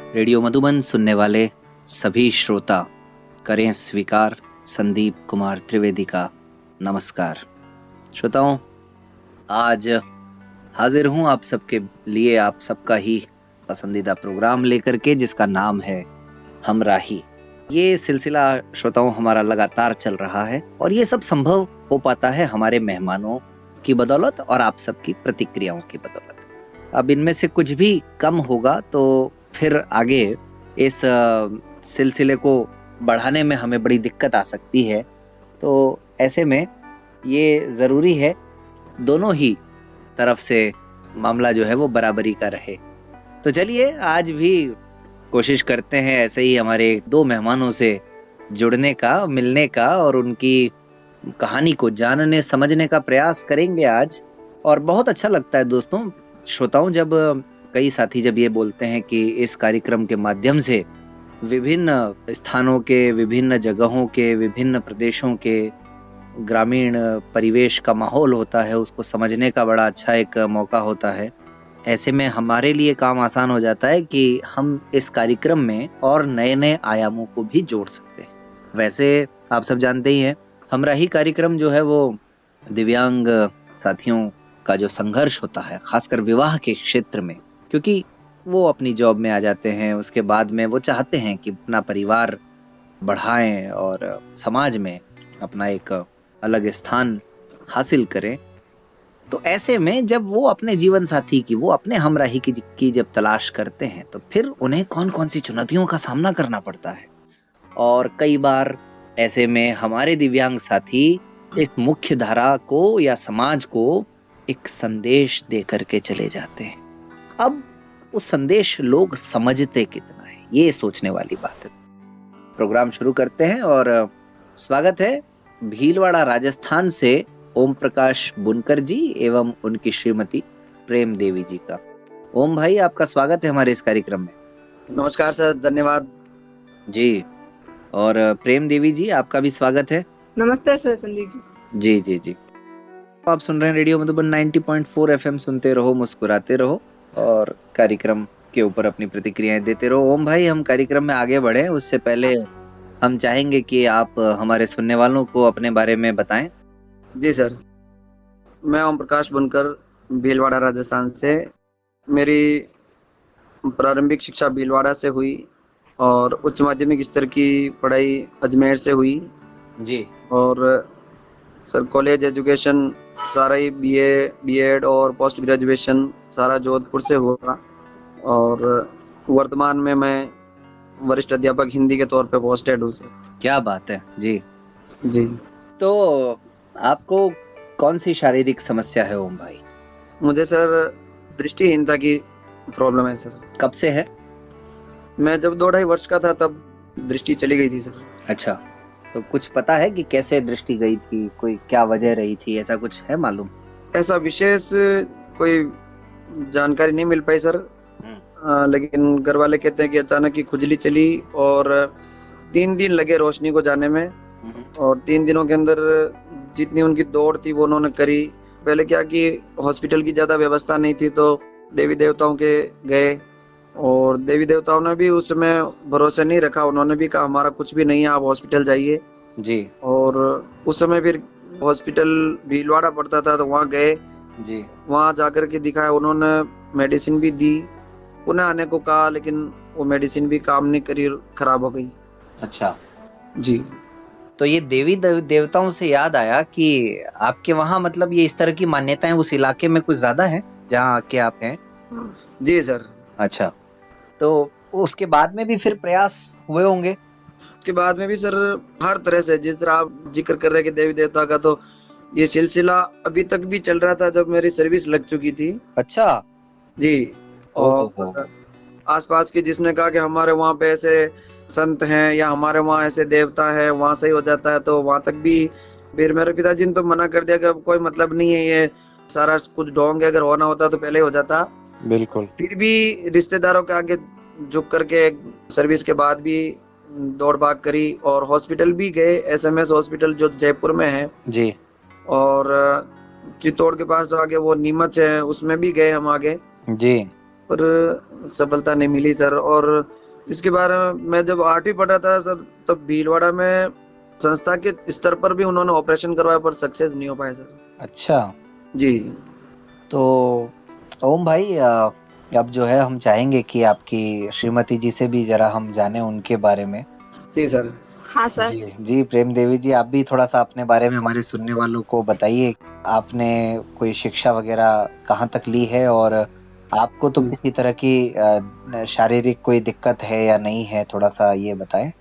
Radio Madhuban सुनने वाले सभी श्रोता करें स्वीकार संदीप कुमार त्रिवेदी का नमस्कार। श्रोताओं, आज हाजिर हूं आप सबके लिए, आप सबका ही पसंदीदा प्रोग्राम लेकर के, जिसका नाम है हमराही। ये सिलसिला श्रोताओं हमारा लगातार चल रहा है और ये सब संभव हो पाता है हमारे मेहमानों की बदौलत और आप सबकी प्रतिक्रियाओं की बदौलत। अब इनमें से कुछ भी कम होगा तो फिर आगे इस सिलसिले को बढ़ाने में हमें बड़ी दिक्कत आ सकती है। तो ऐसे में ये जरूरी है दोनों ही तरफ से मामला जो है वो बराबरी का रहे। तो चलिए आज भी कोशिश करते हैं ऐसे ही हमारे दो मेहमानों से जुड़ने का, मिलने का और उनकी कहानी को जानने समझने का प्रयास करेंगे आज। और बहुत अच्छा लगता है दोस्तों, श्रोताओं, जब कई साथी जब ये बोलते हैं कि इस कार्यक्रम के माध्यम से विभिन्न स्थानों के, विभिन्न जगहों के, विभिन्न प्रदेशों के ग्रामीण परिवेश का माहौल होता है, उसको समझने का बड़ा अच्छा एक मौका होता है। ऐसे में हमारे लिए काम आसान हो जाता है कि हम इस कार्यक्रम में और नए नए आयामों को भी जोड़ सकते हैं। वैसे आप सब जानते ही हैं, हमराही कार्यक्रम जो है वो दिव्यांग साथियों का जो संघर्ष होता है, खासकर विवाह के क्षेत्र में, क्योंकि वो अपनी जॉब में आ जाते हैं, उसके बाद में वो चाहते हैं कि अपना परिवार बढ़ाएं और समाज में अपना एक अलग स्थान हासिल करें। तो ऐसे में जब वो अपने जीवन साथी की, वो अपने हमराही की जब तलाश करते हैं तो फिर उन्हें कौन कौन सी चुनौतियों का सामना करना पड़ता है। और कई बार ऐसे में हमारे दिव्यांग साथी इस मुख्य धारा को या समाज को एक संदेश दे करके चले जाते हैं। अब वो संदेश लोग समझते कितना है, ये सोचने वाली बात है। प्रोग्राम शुरू करते हैं और स्वागत है भीलवाड़ा राजस्थान से ओम प्रकाश बुनकर जी एवं उनकी श्रीमती प्रेम देवी जी का। ओम भाई, आपका स्वागत है हमारे इस कार्यक्रम में। नमस्कार सर, धन्यवाद जी। और प्रेम देवी जी, आपका भी स्वागत है। नमस्ते सर संदीप जी। जी जी जी। आप सुन रहे हैं रेडियो मधुबन 90.4 FM। सुनते रहो, मुस्कुराते रहो और कार्यक्रम के ऊपर अपनी प्रतिक्रियाएं देते रहो। ओम भाई, हम कार्यक्रम में आगे बढ़े उससे पहले हम चाहेंगे कि आप हमारे सुनने वालों को अपने बारे में बताएं। जी सर, मैं ओम प्रकाश बुनकर, भीलवाड़ा राजस्थान से। मेरी प्रारंभिक शिक्षा भीलवाड़ा से हुई और उच्च माध्यमिक स्तर की पढ़ाई अजमेर से हुई जी। और सर कॉलेज एजुकेशन सारा ही बीएड और पोस्ट ग्रेजुएशन सारा जोधपुर से हुआ और वर्तमान में मैं वरिष्ठ अध्यापक हिंदी के तौर पे पोस्टेड हूँ सर। क्या बात है जी जी। तो आपको कौन सी शारीरिक समस्या है ओम भाई? मुझे सर दृष्टिहीनता की प्रॉब्लम है सर। कब से है? मैं जब 2-2.5 वर्ष का था तब दृष्टि चली गई थी सर। अच्छा, तो कुछ पता है कि कैसे दृष्टि गई थी, कोई क्या वजह रही थी, ऐसा कुछ है मालूम? ऐसा विशेष कोई जानकारी नहीं मिल पाई सर। लेकिन घर वाले कहते हैं कि अचानक ही खुजली चली और 3 दिन लगे रोशनी को जाने में और 3 दिनों के अंदर जितनी उनकी दौड़ थी वो उन्होंने करी। पहले क्या कि हॉस्पिटल की ज्यादा व्यवस्था नहीं थी तो देवी देवताओं के गए और देवी देवताओं ने भी उस समय भरोसा नहीं रखा, उन्होंने भी कहा हमारा कुछ भी नहीं है, आप हॉस्पिटल जाइए जी। और उस समय फिर हॉस्पिटल भीलवाड़ा पड़ता था तो वहाँ गए जी। वहाँ जाकर के दिखाया, उन्होंने मेडिसिन भी दी, पुनः आने को कहा लेकिन वो मेडिसिन भी काम नहीं करी, खराब हो गई। अच्छा जी। तो ये देवी देवताओं से याद आया कि आपके वहाँ मतलब ये इस तरह की मान्यताएं उस इलाके में कुछ ज्यादा है जहाँ आके आप हैं? जी सर। अच्छा, तो उसके बाद में भी फिर प्रयास हुए होंगे? उसके बाद में भी सर हर तरह से, जिस तरह आप जिक्र कर रहे हैं कि देवी देवता का, तो ये सिलसिला अभी तक भी चल रहा था जब मेरी सर्विस लग चुकी थी। अच्छा जी। और आसपास के जिसने कहा कि हमारे वहाँ पे ऐसे संत हैं या हमारे वहाँ ऐसे देवता है, वहाँ सही हो जाता है, तो वहाँ तक भी फिर मेरे पिताजी ने तो मना कर दिया कि अब कोई मतलब नहीं है, ये सारा कुछ ढोंग है, अगर होना होता तो पहले हो जाता। बिल्कुल। फिर भी रिश्तेदारों के आगे झुक करके सर्विस के बाद भी दौड़ भाग करी और हॉस्पिटल भी गए, एसएमएस हॉस्पिटल जो जयपुर में है जी, और चित्तौड़ के पास जो आगे वो नीमच है उसमें भी गए हम आगे जी। पर सफलता नहीं मिली सर। और इसके बारे में मैं जब 8वीं पढ़ा था सर, तब भीलवाड़ा में संस्था के स्तर पर भी उन्होंने ऑपरेशन करवाया पर सक्सेस नहीं हो पाया सर। अच्छा, जी। तो ओम भाई अब जो है हम चाहेंगे कि आपकी श्रीमती जी से भी जरा हम जाने उनके बारे में। जी सर। हाँ सर। जी जी, प्रेम देवी जी, आप भी थोड़ा सा अपने बारे में हमारे सुनने वालों को बताइए। आपने कोई शिक्षा वगैरह कहाँ तक ली है, और आपको तो किसी तरह की शारीरिक कोई दिक्कत है या नहीं है, थोड़ा सा ये बताएं।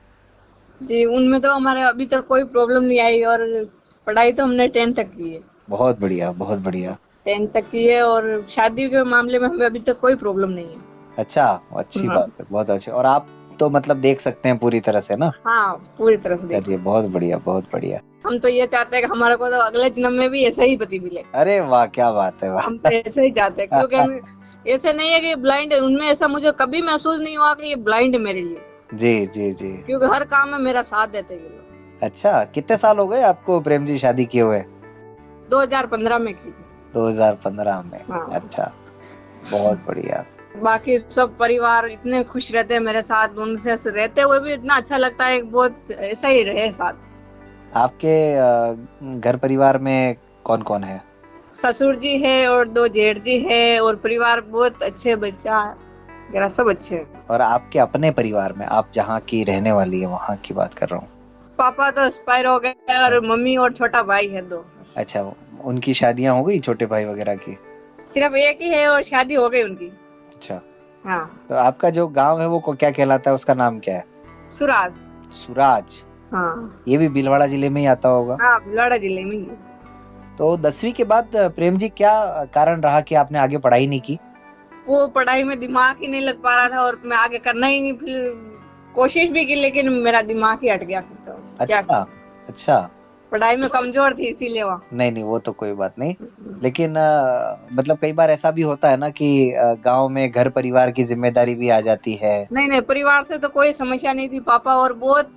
जी, उनमें तो हमारे अभी तक कोई प्रॉब्लम नहीं आई, और पढ़ाई तो हमने 10 तक की है। बहुत बढ़िया, बहुत बढ़िया। 10 तक की है, और शादी के मामले में हमें अभी तक कोई प्रॉब्लम नहीं है। अच्छा, अच्छी बात है, बहुत अच्छी। और आप तो मतलब देख सकते हैं पूरी तरह से ना? हाँ, पूरी तरह से देख। चलिए, बहुत बढ़िया, बहुत बढ़िया। हम तो ये चाहते हैं कि हमारे को तो अगले जन्म में भी ऐसा ही पति मिले। अरे वाह, क्या बात है, वाह। हम तो ऐसा ही चाहते हैं, क्योंकि हम ऐसे नहीं है कि ब्लाइंड है, उनमें ऐसा मुझे कभी महसूस नहीं हुआ कि ये ब्लाइंड है मेरे लिए। जी जी जी। क्योंकि हर काम में मेरा साथ देते हैं ये लोग। अच्छा, कितने साल हो गए आपको प्रेम जी शादी किए हुए? 2015 में की थी। 2015 में। हाँ। अच्छा, बहुत बढ़िया। बाकी सब परिवार इतने खुश रहते हैं मेरे साथ, उनसे रहते हुए भी इतना अच्छा लगता है, बहुत ऐसा ही रहे साथ। आपके घर परिवार में कौन कौन है? ससुर जी है और 2 जेठ जी है, और परिवार बहुत अच्छे, बच्चा वगैरह सब अच्छे हैं। और आपके अपने परिवार में, आप जहाँ की रहने वाली है वहाँ की बात कर रहा हूँ। पापा तो एक्सपायर हो गए, और मम्मी और छोटा भाई है 2। अच्छा, उनकी शादियाँ हो गई, छोटे भाई वगैरह की? सिर्फ एक ही है और शादी हो गई उनकी। अच्छा, हाँ। तो आपका जो गांव है वो क्या कहलाता है, उसका नाम क्या है? सुराज। सुराज। हाँ। ये भी भीलवाड़ा जिले में ही आता होगा? हाँ, भीलवाड़ा जिले में ही। तो 10वीं के बाद प्रेम जी क्या कारण रहा कि आपने आगे पढ़ाई नहीं की? वो पढ़ाई में दिमाग ही नहीं लग पा रहा था, और मैं आगे करना ही नहीं, फिर कोशिश भी की लेकिन मेरा दिमाग ही हट गया फिर तो। अच्छा, अच्छा। पढ़ाई में कमजोर थी इसीलिए वहाँ। नहीं नहीं, वो तो कोई बात नहीं, लेकिन मतलब कई बार ऐसा भी होता है ना कि गांव में घर परिवार की जिम्मेदारी भी आ जाती है। नहीं नहीं, परिवार से तो कोई समस्या नहीं थी। पापा और बहुत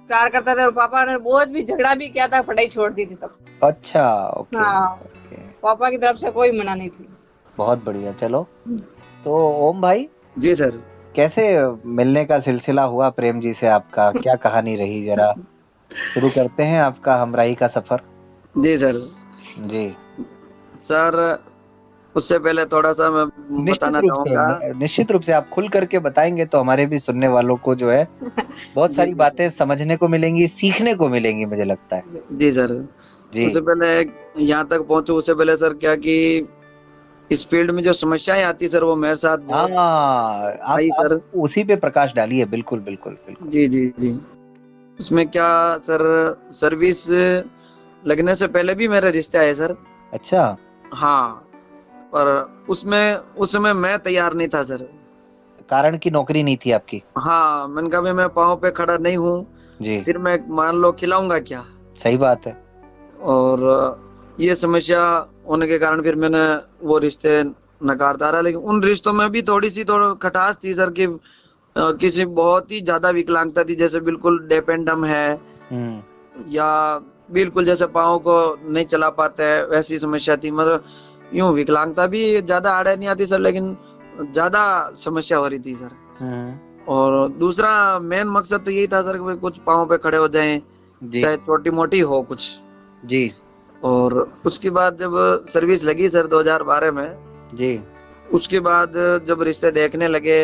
प्यार करता था, और पापा ने बहुत भी झगड़ा भी किया था, पढ़ाई छोड़ दी थी तब। अच्छा, ओके। हाँ, ओके, पापा की तरफ से कोई मना नहीं थी। बहुत बढ़िया। चलो, तो ओम भाई जी सर। कैसे मिलने का सिलसिला हुआ प्रेम जी से आपका, क्या कहानी रही, जरा शुरू करते हैं आपका हमराही का सफर। जी सर। जी सर, उससे पहले थोड़ा सा मैं बताना चाहूंगा। निश्चित रूप से आप खुल करके बताएंगे तो हमारे भी सुनने वालों को जो है बहुत सारी बातें समझने को मिलेंगी, सीखने को मिलेंगी, मुझे लगता है। जी सर। जी। उससे पहले यहाँ तक पहुंचू, उससे पहले सर क्या कि इस फील्ड में जो समस्याएं आती सर, वो मेरे साथ बहुत आई सर। आप उसी पे प्रकाश डालिए। बिल्कुल बिल्कुल बिल्कुल। जी जी जी। उसमें क्या सर, सर्विस लगने से पहले भी मेरे रिश्ते आए सर। अच्छा। हाँ, पर उसमें उस समय मैं तैयार नहीं था सर। कारण की नौकरी नहीं थी आपकी? हाँ, मैंने कहा मैं पाँव पे खड़ा नहीं हूँ जी। फिर मैं मान लो खिलाऊंगा क्या। सही बात है। और ये समस्या होने के कारण फिर मैंने वो रिश्ते नकारता रहा। लेकिन उन रिश्तों में भी थोड़ी खटास थी सर, कि किसी बहुत ही ज्यादा विकलांगता थी, जैसे बिल्कुल डेपेंडम है, या बिल्कुल जैसे पाँव को नहीं चला पाते है, वैसी समस्या थी। मतलब यूं विकलांगता भी ज्यादा आड़े नहीं आती सर, लेकिन ज्यादा समस्या हो रही थी सर। और दूसरा मेन मकसद तो यही था सर कि कुछ पाँव पे खड़े हो जाएं, चाहे छोटी मोटी हो कुछ। जी। और उसके बाद जब सर्विस लगी सर 2012 में जी, उसके बाद जब रिश्ते देखने लगे,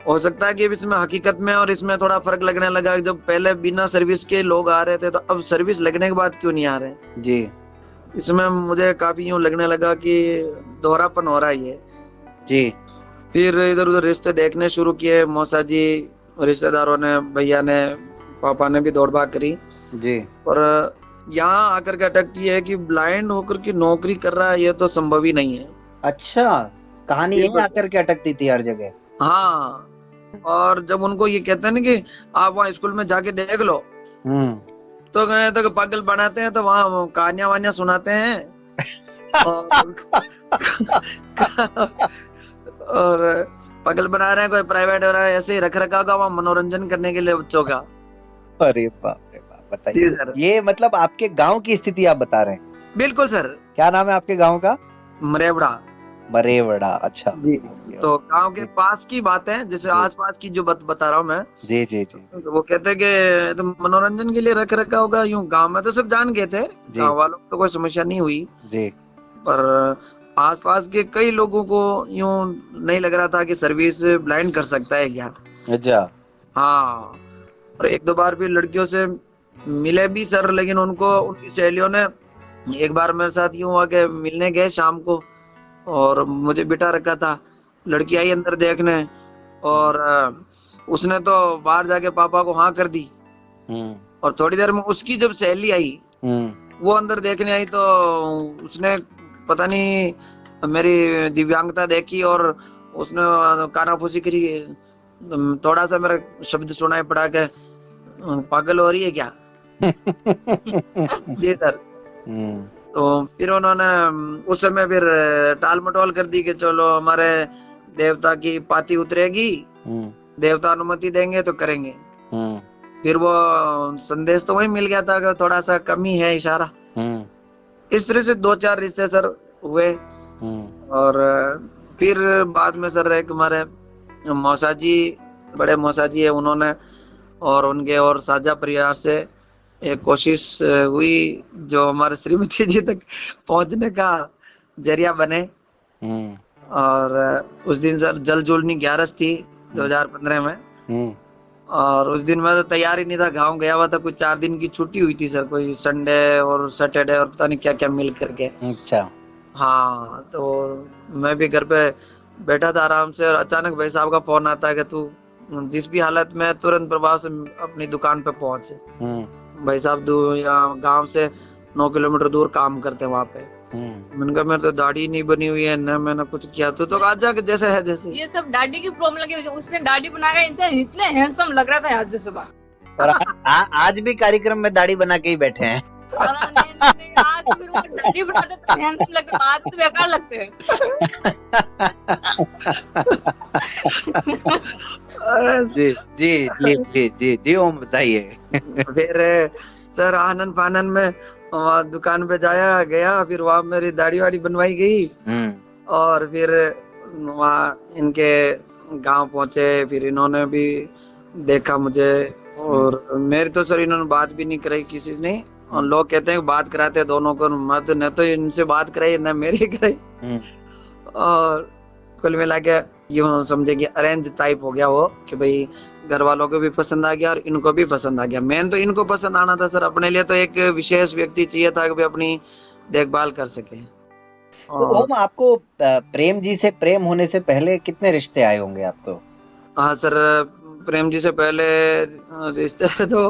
हो सकता है कि इसमें हकीकत में और इसमें थोड़ा फर्क लगने लगा। जब पहले बिना सर्विस के लोग आ रहे थे, तो अब सर्विस लगने के बाद क्यों नहीं आ रहे जी। इसमें मुझे काफी यूं लगने लगा कि दोहरापन हो रहा है ये जी। फिर इधर उधर रिश्ते देखने शुरू किए। मौसा जी, रिश्तेदारों ने, भैया ने, पापा ने भी दौड़ भाग करी जी। और यहाँ आकर के अटकती है कि ब्लाइंड होकर के नौकरी कर रहा है, ये तो संभव ही नहीं है। अच्छा, कहानी यही आकर के अटकती थी हर जगह। हाँ, और जब उनको ये कहते हैं ना कि आप वहाँ स्कूल में जाके देख लो, तो कहे तो पागल बनाते हैं, तो वहाँ कहानियां वानियां सुनाते हैं और पागल बना रहे हैं, कोई प्राइवेट हो रहा है, ऐसे ही रख रखा होगा वहाँ मनोरंजन करने के लिए बच्चों का। अरे बाप रे बाप, बताइए। ये मतलब आपके गांव की स्थिति आप बता रहे हैं? बिल्कुल सर। क्या नाम है आपके गांव का? मरेवड़ा। बरेवड़ा, अच्छा जी। तो गांव के पास की बात है, जैसे आसपास की जो बता रहा हूँ मैं। जी जी जी तो वो कहते हैं कि तो मनोरंजन के लिए रख रखा होगा, यूं गांव में तो सब जान गए थे, जी गांव वालों को तो कोई समस्या नहीं हुई, जी। पर आसपास के कई लोगों को यूं नहीं लग रहा था कि सर्विस ब्लाइंड कर सकता है क्या। अच्छा। हाँ, और एक दो बार भी लड़कियों से मिले भी सर, लेकिन उनको उनकी सहेलियों ने, एक बार मेरे साथ यूं हुआ कि मिलने गए शाम को और मुझे बिठा रखा था, लड़की आई अंदर देखने और उसने तो बाहर जाके पापा को हाँ कर दी, और थोड़ी देर में उसकी जब सहेली आई वो अंदर देखने आई तो उसने पता नहीं मेरी दिव्यांगता देखी और उसने कानाफूसी करी, थोड़ा सा मेरा शब्द सुनाई पड़ा के पागल हो रही है क्या। जी सर। तो फिर उन्होंने उस समय फिर टाल मटोल कर दी कि चलो हमारे देवता की पाती उतरेगी, देवता अनुमति देंगे तो करेंगे। फिर वो संदेश तो वही मिल गया था कि थोड़ा सा कमी है इशारा। इस तरह से 2-4 रिश्ते सर हुए। और फिर बाद में सर एक हमारे मौसा जी, बड़े मौसा जी है, उन्होंने और उनके और साझा परिवार से एक कोशिश हुई जो हमारे श्रीमती जी तक पहुंचने का जरिया बने। और उस दिन सर जल जुलनी 11 थी 2015 में, और उस दिन मैं तो तैयार ही नहीं था, गाँव गया हुआ था, कुछ 4 दिन की छुट्टी हुई थी सर, कोई संडे और सैटरडे और पता नहीं क्या क्या मिल करके। अच्छा। हाँ, तो मैं भी घर पे बैठा था आराम से, और अचानक भाई साहब का फोन आता है कि तू जिस भी हालत में तुरंत प्रभाव से अपनी दुकान पे पहुंच। भाई साहब यहाँ गांव से 9 किलोमीटर दूर काम करते हैं वहाँ पे। मैंने कहा मेरे तो दाढ़ी नहीं बनी हुई है, न मैंने कुछ किया, तो आज जाके जैसे है जैसे। ये सब दाढ़ी की प्रॉब्लम लगी, उसने दाढ़ी बनाया, इतने हैंडसम लग रहा था आज जो सुबह। और आज भी कार्यक्रम में दाढ़ी बना के ही बैठे हैं। आज फिर वो दाढ़ी बनाते तो हैंडसम लगते, आज तो बेकार लगते हैं। जी जी जी जी जी जी ओम बताइए। फिर सर आनन फानन में वहाँ दुकान पे गया, फिर वहाँ मेरी दाढ़ी वाड़ी बनवाई गई, और फिर वहाँ इनके गांव पहुंचे, फिर इन्होंने भी देखा मुझे, और मेरी तो सर इन्होंने बात भी नहीं कराई किसी से नहीं, और लोग कहते हैं बात कराते हैं दोनों को, मत न तो इनसे बात कराई न मेरी कराई। और कुल मिला के यूं समझे कि अरेंज टाइप हो गया वो, कि भाई घर वालों को भी पसंद आ गया और इनको भी पसंद आ गया। मेन तो इनको पसंद आना था सर, अपने लिए तो एक विशेष व्यक्ति चाहिए था कि भाई अपनी देखभाल कर सके। तो ओम, आपको प्रेम जी से प्रेम होने से पहले कितने रिश्ते आए होंगे आपको? हाँ सर, प्रेम जी से पहले रिश्ते तो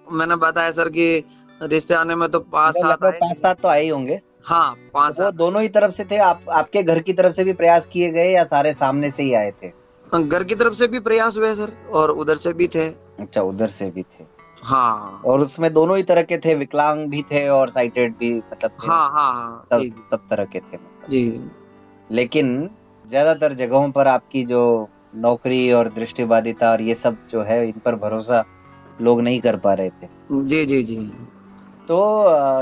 मैंने बताया सर कि रिश्ते आने में तो 5-7 तो आए होंगे। हाँ, 5 वो दोनों ही तरफ से थे, आपके घर की तरफ से भी प्रयास किए गए या सारे सामने से ही आए थे? घर की तरफ से भी प्रयास हुए सर, और उधर से भी थे। अच्छा, उधर से भी थे। हाँ, और उसमें दोनों ही तरह के थे, विकलांग भी थे और साइटेड भी, मतलब हाँ, सब तरह के थे जी। लेकिन ज्यादातर जगहों पर आपकी जो नौकरी और दृष्टिबाधिता और ये सब जो है, इन पर भरोसा लोग नहीं कर पा रहे थे। जी जी जी। तो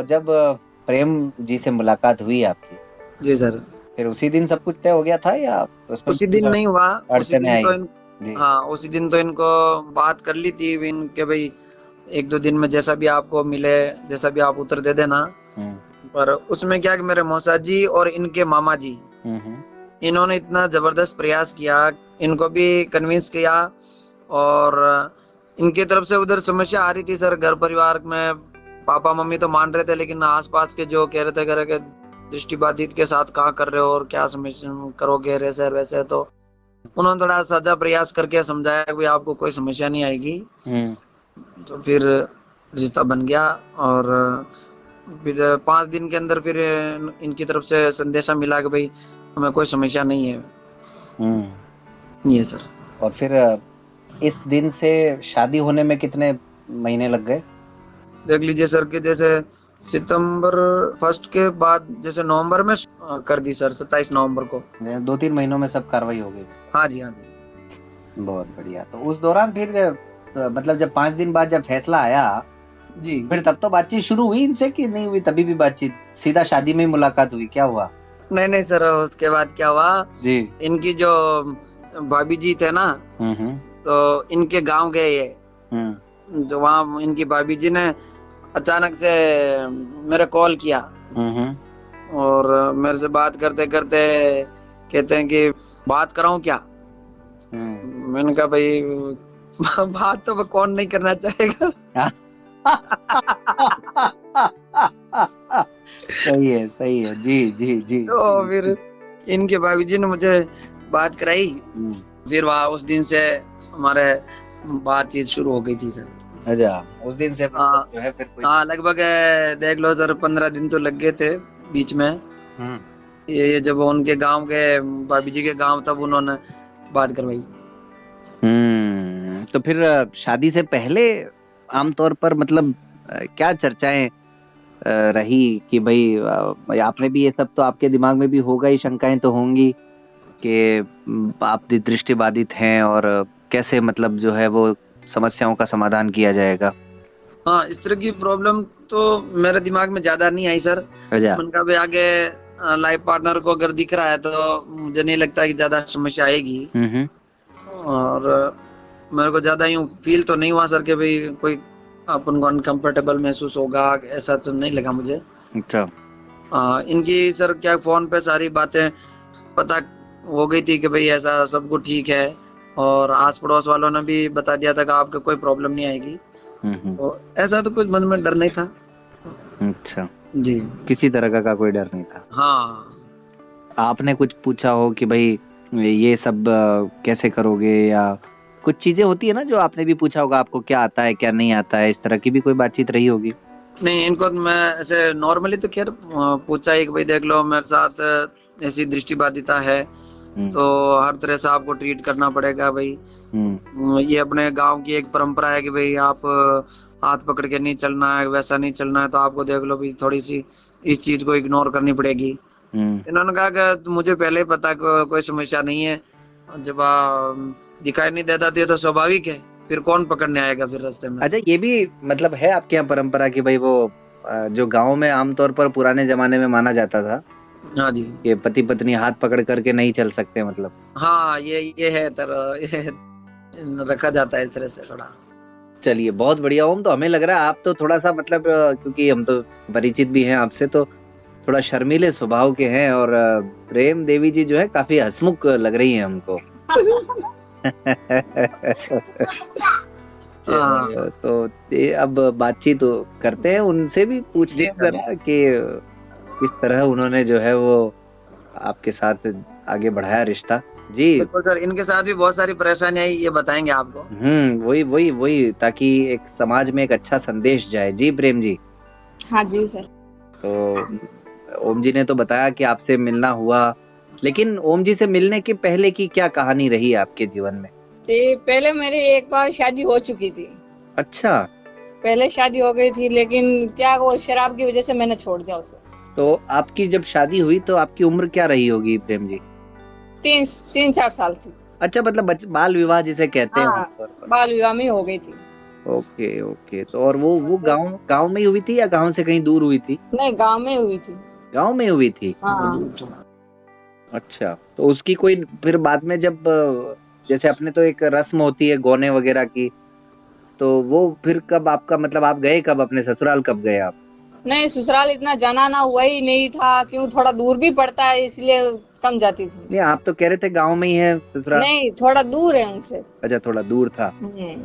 जब प्रेम जी से मुलाकात हुई आपकी, जी सर, फिर उसी दिन सब कुछ तय हो गया था या उसमें उसी दिन नहीं हुआ? अड़चने आई? हाँ, उसी दिन तो इनको बात कर ली थी इनके, भाई 1-2 दिन में जैसा भी आपको मिले, जैसा भी आप उत्तर दे देना। पर उसमें क्या कि मेरे मौसा जी और इनके मामा जी, इन्होंने इतना जबरदस्त प्रयास किया, इनको भी कन्विंस किया, और इनकी तरफ से उधर समस्या आ रही थी सर घर परिवार में। पापा मम्मी तो मान रहे थे, लेकिन आसपास के जो कह रहे थे दृष्टिबाधित के साथ कहाँ कर रहे हो और क्या समस्या करोगे वैसे वैसे, तो उन्होंने थोड़ा साझा प्रयास करके समझाया कि आपको कोई समस्या नहीं आएगी। तो फिर रिश्ता बन गया, और फिर 5 दिन के अंदर फिर इनकी तरफ से संदेशा मिला कि भाई हमें कोई समस्या नहीं है। ये सर। और फिर इस दिन से शादी होने में कितने महीने लग गए? देख लीजिए सर कि जैसे सितंबर 1 के बाद जैसे नवंबर में कर दी सर, 27 नवंबर को। 2-3 महीनों में सब कार्रवाई हो गई। हाँ जी, हाँ जी। बहुत बढ़िया। तो उस दौरान फिर मतलब जब 5 दिन बाद जब फैसला आया जी, फिर तब तो बातचीत शुरू हुई इनसे कि नहीं हुई? तभी भी बातचीत सीधा शादी में ही मुलाकात हुई, क्या हुआ? नहीं सर, उसके बाद क्या हुआ जी। इनकी जो भाभी जी थे ना, तो इनके गांव गए ये, जो वहाँ इनकी भाभी जी ने अचानक से मेरे कॉल किया और मेरे से बात करते करते कहते हैं कि बात कराऊं क्या। मैंने कहा भाई बात तो कौन नहीं करना चाहेगा। सही है जी जी जी। तो फिर इनके भाभी जी ने मुझे बात कराई, फिर वहाँ उस दिन से हमारे बातचीत शुरू हो गई थी सर। अच्छा, उस दिन से मतलब जो है फिर कोई लगभग देख लो सर 15 दिन तो लग गए थे बीच में। ये जब उनके गांव गए, भाभी जी के गांव, तब उन्होंने बात करवाई। तो फिर शादी से पहले आमतौर पर मतलब क्या चर्चाएं रही कि भाई आपने भी ये सब तो आपके दिमाग में भी होगा ही, शंकाएं तो होंगी कि आप दृष्टिबाधित हैं और कैसे मतलब जो है वो समस्याओं का समाधान किया जाएगा। हाँ, इस तरह की प्रॉब्लम तो मेरे दिमाग में ज्यादा नहीं आई सर। मैंने कहा भाई आगे लाइफ पार्टनर को अगर दिख रहा है तो मुझे नहीं लगता कि ज्यादा समस्या आएगी। और मेरे को ज्यादा यूं फील तो नहीं हुआ सर कि भाई कोई अपन को अनकंफर्टेबल महसूस होगा, ऐसा तो नहीं लगा मुझे। अच्छा। इनकी सर क्या फोन पे सारी बातें पता हो गई थी कि भाई ऐसा सब कुछ ठीक है, और आस पड़ोस वालों ने भी बता दिया था कि आपको कोई प्रॉब्लम नहीं आएगी। तो ऐसा तो कुछ मन में डर नहीं था। अच्छा जी, किसी तरह का कोई डर नहीं था। हाँ। आपने कुछ पूछा हो कि भाई ये सब कैसे करोगे, या कुछ चीजें होती है ना जो आपने भी पूछा होगा, आपको क्या आता है क्या नहीं आता है, इस तरह की भी कोई बातचीत रही होगी? नहीं, इनको मैं ऐसे नॉर्मली तो खैर पूछा ही कि भाई देख लो मेरे साथ ऐसी दृष्टिबाधिता है, तो हर तरह से आपको ट्रीट करना पड़ेगा भाई। ये अपने गांव की एक परंपरा है कि भाई आप हाथ पकड़ के नहीं चलना है, वैसा नहीं चलना है, तो आपको देख लो भाई थोड़ी सी इस चीज को इग्नोर करनी पड़ेगी। इन्होंने कहा कि मुझे पहले ही पता कोई समस्या नहीं है, जब दिखाई नहीं देता तो स्वाभाविक है, फिर कौन पकड़ने आएगा फिर रास्ते में। अच्छा, ये भी मतलब है आपके यहाँ परंपरा की भाई वो जो गांव में आमतौर पर पुराने जमाने में माना जाता था, हाँ जी, ये पति पत्नी हाथ पकड़ करके नहीं चल सकते मतलब? हाँ, ये है रखा जाता है इस तरह से थोड़ा। चलिए बहुत बढ़िया ओम। तो हमें लग रहा है आप तो थोड़ा सा मतलब क्योंकि हम तो परिचित भी हैं आपसे, तो थोड़ा शर्मीले स्वभाव के हैं, और प्रेम देवी जी जो है काफी हंसमुख लग रही है हमको। तो अब बातचीत करते हैं, उनसे भी पूछते हैं जरा कि किस तरह उन्होंने जो है वो आपके साथ आगे बढ़ाया रिश्ता। जी सर, इनके साथ भी बहुत सारी परेशानियां आई, ये बताएंगे आपको। वही ताकि एक समाज में एक अच्छा संदेश जाए। जी प्रेम जी। हाँ जी सर। तो ओम जी ने तो बताया कि आपसे मिलना हुआ, लेकिन ओम जी से मिलने के पहले की क्या कहानी रही आपके जीवन में? पहले मेरी एक बार शादी हो चुकी थी। अच्छा, पहले शादी हो गई थी, लेकिन क्या वो शराब की वजह से मैंने छोड़ दिया उसे। तो आपकी जब शादी हुई तो आपकी उम्र क्या रही होगी प्रेम जी? 3-4 साल थी। अच्छा, मतलब बाल विवाह जिसे कहते हैं, बाल विवाह में हो गई थी। ओके। तो और वो गांव में ही हुई थी या गांव से कहीं दूर हुई थी? नहीं, गांव में हुई थी। गांव में हुई थी? हाँ। अच्छा, तो उसकी कोई फिर बाद में जब जैसे अपने तो एक रस्म होती है गौने वगैरह की, तो वो फिर कब आपका मतलब आप गए कब अपने ससुराल, कब गए आप? नहीं, ससुराल इतना जाना ना हुआ ही नहीं था, क्यों थोड़ा दूर भी पड़ता है इसलिए कम जाती थी। नहीं, आप तो कह रहे थे गांव में ही है ससुराल। नहीं, थोड़ा दूर है उनसे। अच्छा, थोड़ा दूर था।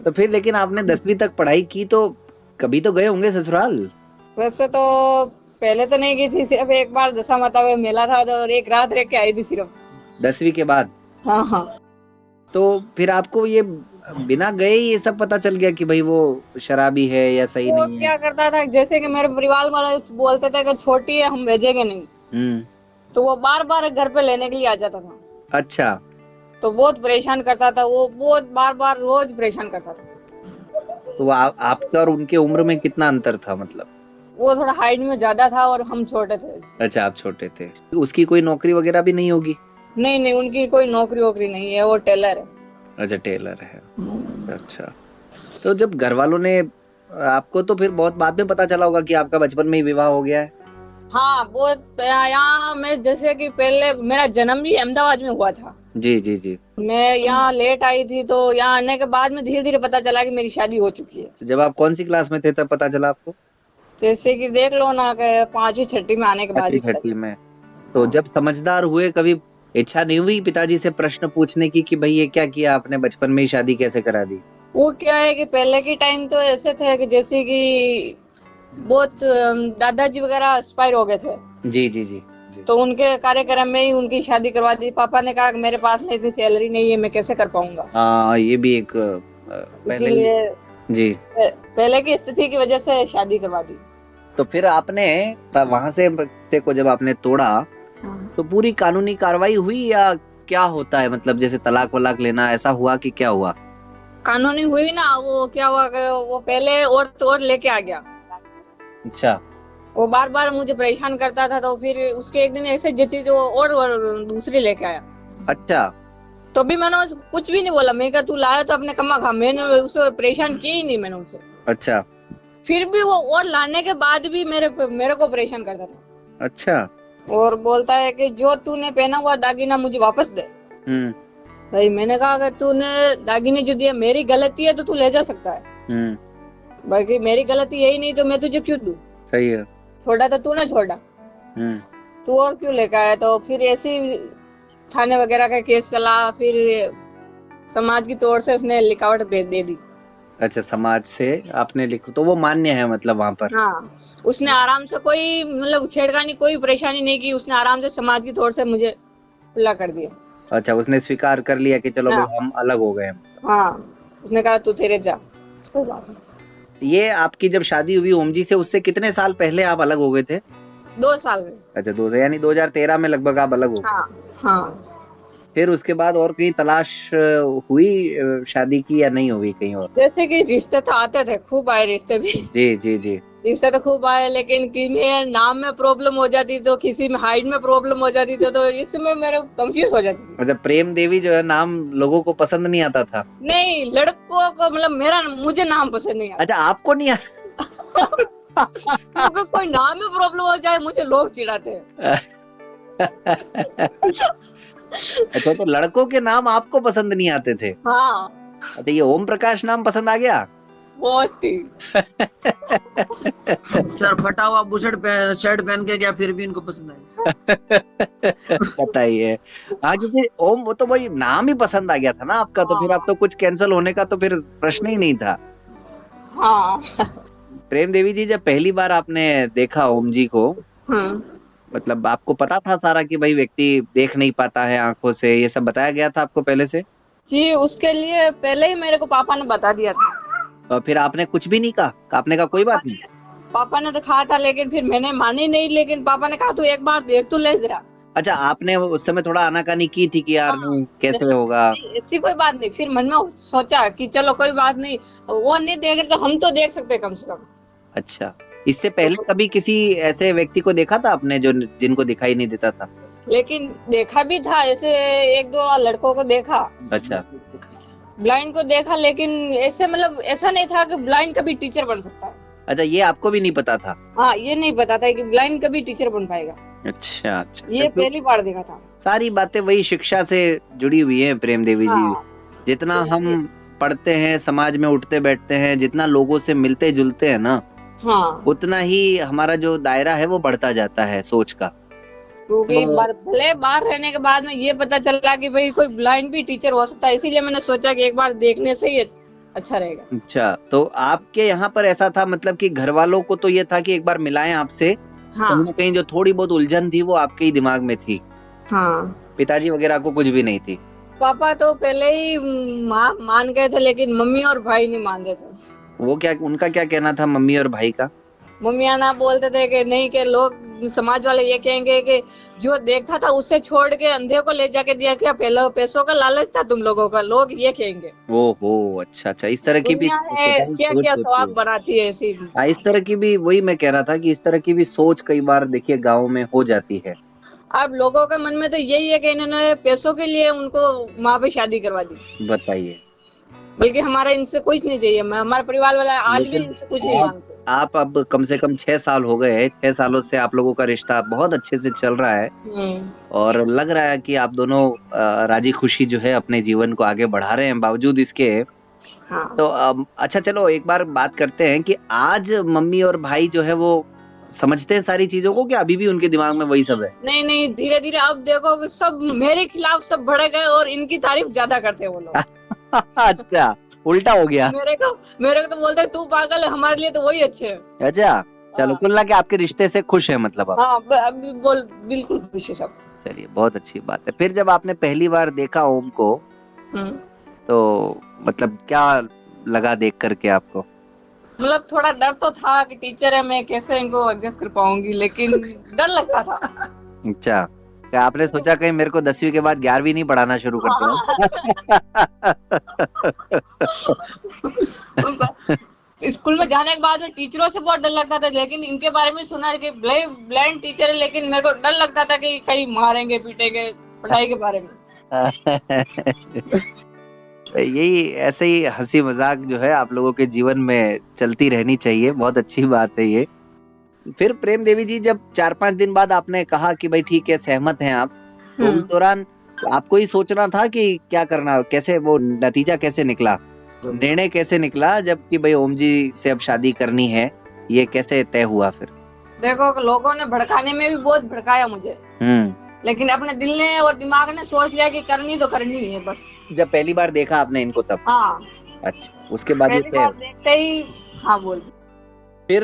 तो फिर लेकिन आपने 10वीं तक पढ़ाई की तो कभी तो गए होंगे ससुराल? वैसे तो पहले तो नहीं गई थी, सिर्फ एक बार दशा माता में मेला था तो एक रात रह के आई थी सिर्फ। 10वीं के बाद? हाँ। तो फिर आपको ये बिना गए ये सब पता चल गया कि भाई वो शराबी है या सही नहीं है? क्या करता था, जैसे कि मेरे परिवार वाले बोलते थे कि छोटी है, हम भेजेंगे नहीं, तो वो बार बार घर पे लेने के लिए आ जाता था। अच्छा। तो बहुत परेशान करता था वो, बहुत बार रोज परेशान करता था। तो आपका और उनके उम्र में कितना अंतर था मतलब? वो थोड़ा हाइट में ज्यादा था और हम छोटे थे। अच्छा, आप छोटे थे। उसकी कोई नौकरी वगैरह भी नहीं होगी? नहीं, उनकी कोई नौकरी वोकरी नहीं है, वो टेलर है। अच्छा, टेलर है। अच्छा, तो जब घर वालों ने आपको, तो फिर बहुत बाद में पता चला होगा कि आपका बचपन में ही विवाह हो गया है? हाँ बहुत, यहाँ मैं जैसे कि पहले मेरा जन्म भी अहमदाबाद में हुआ था। जी जी जी। मैं यहाँ लेट आई थी, तो यहाँ आने के बाद में धीरे धीरे पता चला कि मेरी शादी हो चुकी है। तो जब आप कौन सी क्लास में थे तब पता चला आपको? जैसे कि देख लो ना कि 5वीं 6वीं में आने के बाद छठी ही पता छठी में। तो जब समझदार हुए, कभी इच्छा नहीं हुई पिताजी से प्रश्न पूछने की कि भाई ये क्या किया आपने, बचपन में ही शादी कैसे करा दी? वो क्या है कि पहले के टाइम तो ऐसे थे कि जैसे कि बहुत दादाजी वगैरह एक्सपायर हो गए थे, जी जी जी जी। तो उनके कार्यक्रम में ही उनकी शादी करवा दी। पापा ने कहा कि मेरे पास में इतनी सैलरी नहीं है, मैं कैसे कर पाऊंगा। हाँ, ये भी एक पहले ही। इसीलिए जी। पहले की स्थिति की वजह से शादी करवा दी। तो फिर आपने वहां से बच्चे को जब आपने तोड़ा तो पूरी कानूनी कार्रवाई हुई या क्या होता है, मतलब जैसे तलाक वलाक लेना ऐसा हुआ कि क्या हुआ? कानूनी हुई ना, वो क्या हुआ कि वो पहले और लेके आ गया। अच्छा। वो बार बार मुझे परेशान करता था, तो फिर उसके एक दिन ऐसे जची जो और दूसरी लेके आया। अच्छा। तो भी मैंने उसको कुछ भी नहीं बोला। मैं कहा तू लाया तो अपने कमा खा, मैंने उसे परेशान किया ही नहीं मैंने उसे। अच्छा। फिर भी वो और लाने के बाद भी मेरे को परेशान करता था। अच्छा। और बोलता है कि जो तूने पहना हुआ दागिना मुझे वापस दे। भाई मैंने कहा अगर तूने दागिने जो दिया मेरी गलती है तो तू ले जा सकता है, बाकी मेरी गलती यही नहीं तो मैं तुझे क्यों दूं। सही है। छोड़ा तो तूने छोड़ा, तू और क्यों लेकर आया। तो फिर ऐसे थाने वगैरह का केस चला, फिर समाज की तौर से उसने लिखावट भेज दे दी। अच्छा, समाज से आपने लिखो तो वो मान्य है मतलब वहाँ पर? हाँ, उसने आराम से कोई मतलब छेड़खानी कोई परेशानी नहीं की, उसने आराम से समाज की तौर से मुझे खुला कर दिया। अच्छा, उसने स्वीकार कर लिया कि चलो भाई हम अलग हो गए। हाँ, उसने कहा तू तेरे जा, कोई बात नहीं। ये आपकी जब शादी हुई ओम जी से, उससे कितने साल पहले आप अलग हो गए थे? 2 साल में। अच्छा, 2 साल, यानी 2013 में लगभग आप अलग हो गए। हाँ हाँ। फिर उसके बाद और कहीं तलाश हुई शादी की या नहीं हुई कहीं और? जैसे कि रिश्ते तो आते थे, खूब आए रिश्ते भी। जी जी जी। रिश्ते तो खूब आए, लेकिन किसी नाम में प्रॉब्लम हो जाती तो किसी में हाइट में प्रॉब्लम हो जाती तो इसमें मेरे कंफ्यूज हो जाती थी। मतलब प्रेम देवी जो है नाम लोगों को पसंद नहीं आता था? नहीं, लड़कों को मतलब मुझे नाम पसंद नहीं आता। अच्छा, आपको नहीं आता? कोई नाम में प्रॉब्लम हो जाए मुझे लोग चिढ़ाते हैं। अच्छा, तो लड़कों के नाम आपको पसंद नहीं आते थे? हाँ। अच्छा, ये ओम प्रकाश नाम पसंद आ गया? बहुत ही। सर फटा हुआ बुशर्ट शर्ट पहन के गया फिर भी इनको पसंद आया। बताइए। हाँ, क्योंकि ओम वो तो वही नाम ही पसंद आ गया था ना आपका, तो फिर आप तो कुछ कैंसिल होने का तो फिर प्रश्न ही नहीं था। हाँ। प्रेम देवी जी, जब पहली बार आपने देखा ओम जी को, मतलब आपको पता था सारा कि भाई व्यक्ति देख नहीं पाता है आंखों से, ये सब बताया गया था आपको पहले से? जी, उसके लिए पहले ही मेरे को पापा ने बता दिया था। और फिर आपने कुछ भी नहीं कहा? आपने कहा कोई बात नहीं? पापा ने तो कहा था, लेकिन फिर मैंने मानी नहीं। लेकिन पापा ने कहा तू एक बार देख तो ले जरा। अच्छा, आपने उस समय थोड़ा आनाकानी की थी कि यार नहीं कैसे होगा? ऐसी कोई बात नहीं। फिर मन में सोचा कि चलो कोई बात नहीं, वो नहीं देख रहे तो हम तो देख सकते कम से कम। अच्छा, इससे पहले कभी किसी ऐसे व्यक्ति को देखा था आपने जो जिनको दिखाई नहीं देता था? लेकिन देखा भी था, ऐसे 1-2 लड़कों को देखा। अच्छा। ब्लाइंड को देखा, लेकिन ऐसे मतलब ऐसा नहीं था कि ब्लाइंड कभी टीचर बन सकता है। अच्छा, ये आपको भी नहीं पता था? हाँ, ये नहीं पता था कि ब्लाइंड कभी टीचर बन पाएगा। अच्छा अच्छा। ये पहली बार देखा था। सारी बातें वही शिक्षा से जुड़ी हुई है प्रेम देवी जी। जितना हम पढ़ते हैं, समाज में उठते बैठते हैं, जितना लोगों से मिलते जुलते हैं ना, उतना ही हमारा जो दायरा है वो बढ़ता जाता है सोच का। क्योंकि भले बाहर रहने के बाद में ये पता चला कि भाई कोई ब्लाइंड भी टीचर हो सकता है, इसीलिए मैंने सोचा कि एक बार देखने से ही अच्छा रहेगा। अच्छा, तो आपके यहाँ पर ऐसा था मतलब कि घर वालों को तो ये था कि एक बार मिलाएं आपसे, कहीं ना कहीं जो थोड़ी बहुत उलझन थी वो आपके ही दिमाग में थी? हाँ। पिताजी वगैरह को कुछ भी नहीं थी? पापा तो पहले ही मान गए थे, लेकिन मम्मी और भाई नहीं मान रहे थे। वो क्या, उनका क्या कहना था मम्मी और भाई का? मम्मी आना बोलते थे कि नहीं, के लोग समाज वाले ये कहेंगे कि जो देखता था उससे छोड़ के अंधे को ले जाके दिया, क्या पहले पैसों का लालच था तुम लोगों का, लोग ये कहेंगे। ओहो, अच्छा अच्छा, इस तरह की भी क्या स्वाब बनाती है ऐसी। इस तरह की भी, वही मैं कह रहा था कि इस तरह की भी सोच कई बार देखिए गाँव में हो जाती है। अब लोगों के मन में तो यही है कि इन्होंने पैसों के लिए उनको माँ पे शादी करवा दी। बताइए। बल्कि हमारा इनसे कुछ नहीं चाहिए, हमारे परिवार वाला आज भी इनसे कुछ नहीं मांगते। आप अब कम से कम 6 साल हो गए हैं, 6 सालों से आप लोगों का रिश्ता बहुत अच्छे से चल रहा है और लग रहा है कि आप दोनों राजी खुशी जो है अपने जीवन को आगे बढ़ा रहे हैं बावजूद इसके। हाँ। तो अच्छा चलो एक बार बात करते हैं कि आज मम्मी और भाई जो है वो समझते हैं सारी चीजों को कि अभी भी उनके दिमाग में वही सब है? नहीं नहीं, धीरे धीरे अब देखो सब मेरे खिलाफ सब बढ़ गए और इनकी तारीफ ज्यादा करते हैं वो लोग। अच्छा, उल्टा हो गया। मेरे को तो बोलते तू पागल है, हमारे लिए तो वही अच्छे है। अच्छा चलो, कुल मिला के आपके रिश्ते से खुश है मतलब आप? हाँ, बिल्कुल खुश है सब। चलिए बहुत अच्छी बात है। फिर जब आपने पहली बार देखा ओम को तो मतलब क्या लगा देख करके आपको? मतलब थोड़ा डर तो था कि टीचर है, मैं कैसे इनको एडजस्ट कर पाऊंगी, लेकिन डर लगता था। अच्छा, क्या आपने सोचा कहीं मेरे को 10वीं के बाद 11वीं नहीं पढ़ाना शुरू कर दूं? स्कूल में जाने के बाद में टीचरों से बहुत डर लगता था, लेकिन इनके बारे में सुना कि ब्लाइंड टीचर है, लेकिन मेरे को डर लगता था कि कहीं मारेंगे पीटेंगे पढ़ाई के बारे में। यही ऐसे ही हंसी मजाक जो है आप लोगों के जीवन में चलती रहनी चाहिए, बहुत अच्छी बात है ये। फिर प्रेम देवी जी, जब 4-5 दिन बाद आपने कहा कि भाई ठीक है सहमत हैं आप, तो उस दौरान आपको ही सोचना था कि क्या करना, कैसे वो नतीजा कैसे निकला, निर्णय कैसे निकला जब कि भाई ओम जी से अब शादी करनी है, ये कैसे तय हुआ? फिर देखो लोगों ने भड़काने में भी बहुत भड़काया मुझे, लेकिन अपने दिल ने और दिमाग ने सोच लिया कि करनी तो करनी ही है बस। जब पहली बार देखा आपने इनको तब? हाँ। अच्छा, उसके बाद देखते ही हाँ बोल। फिर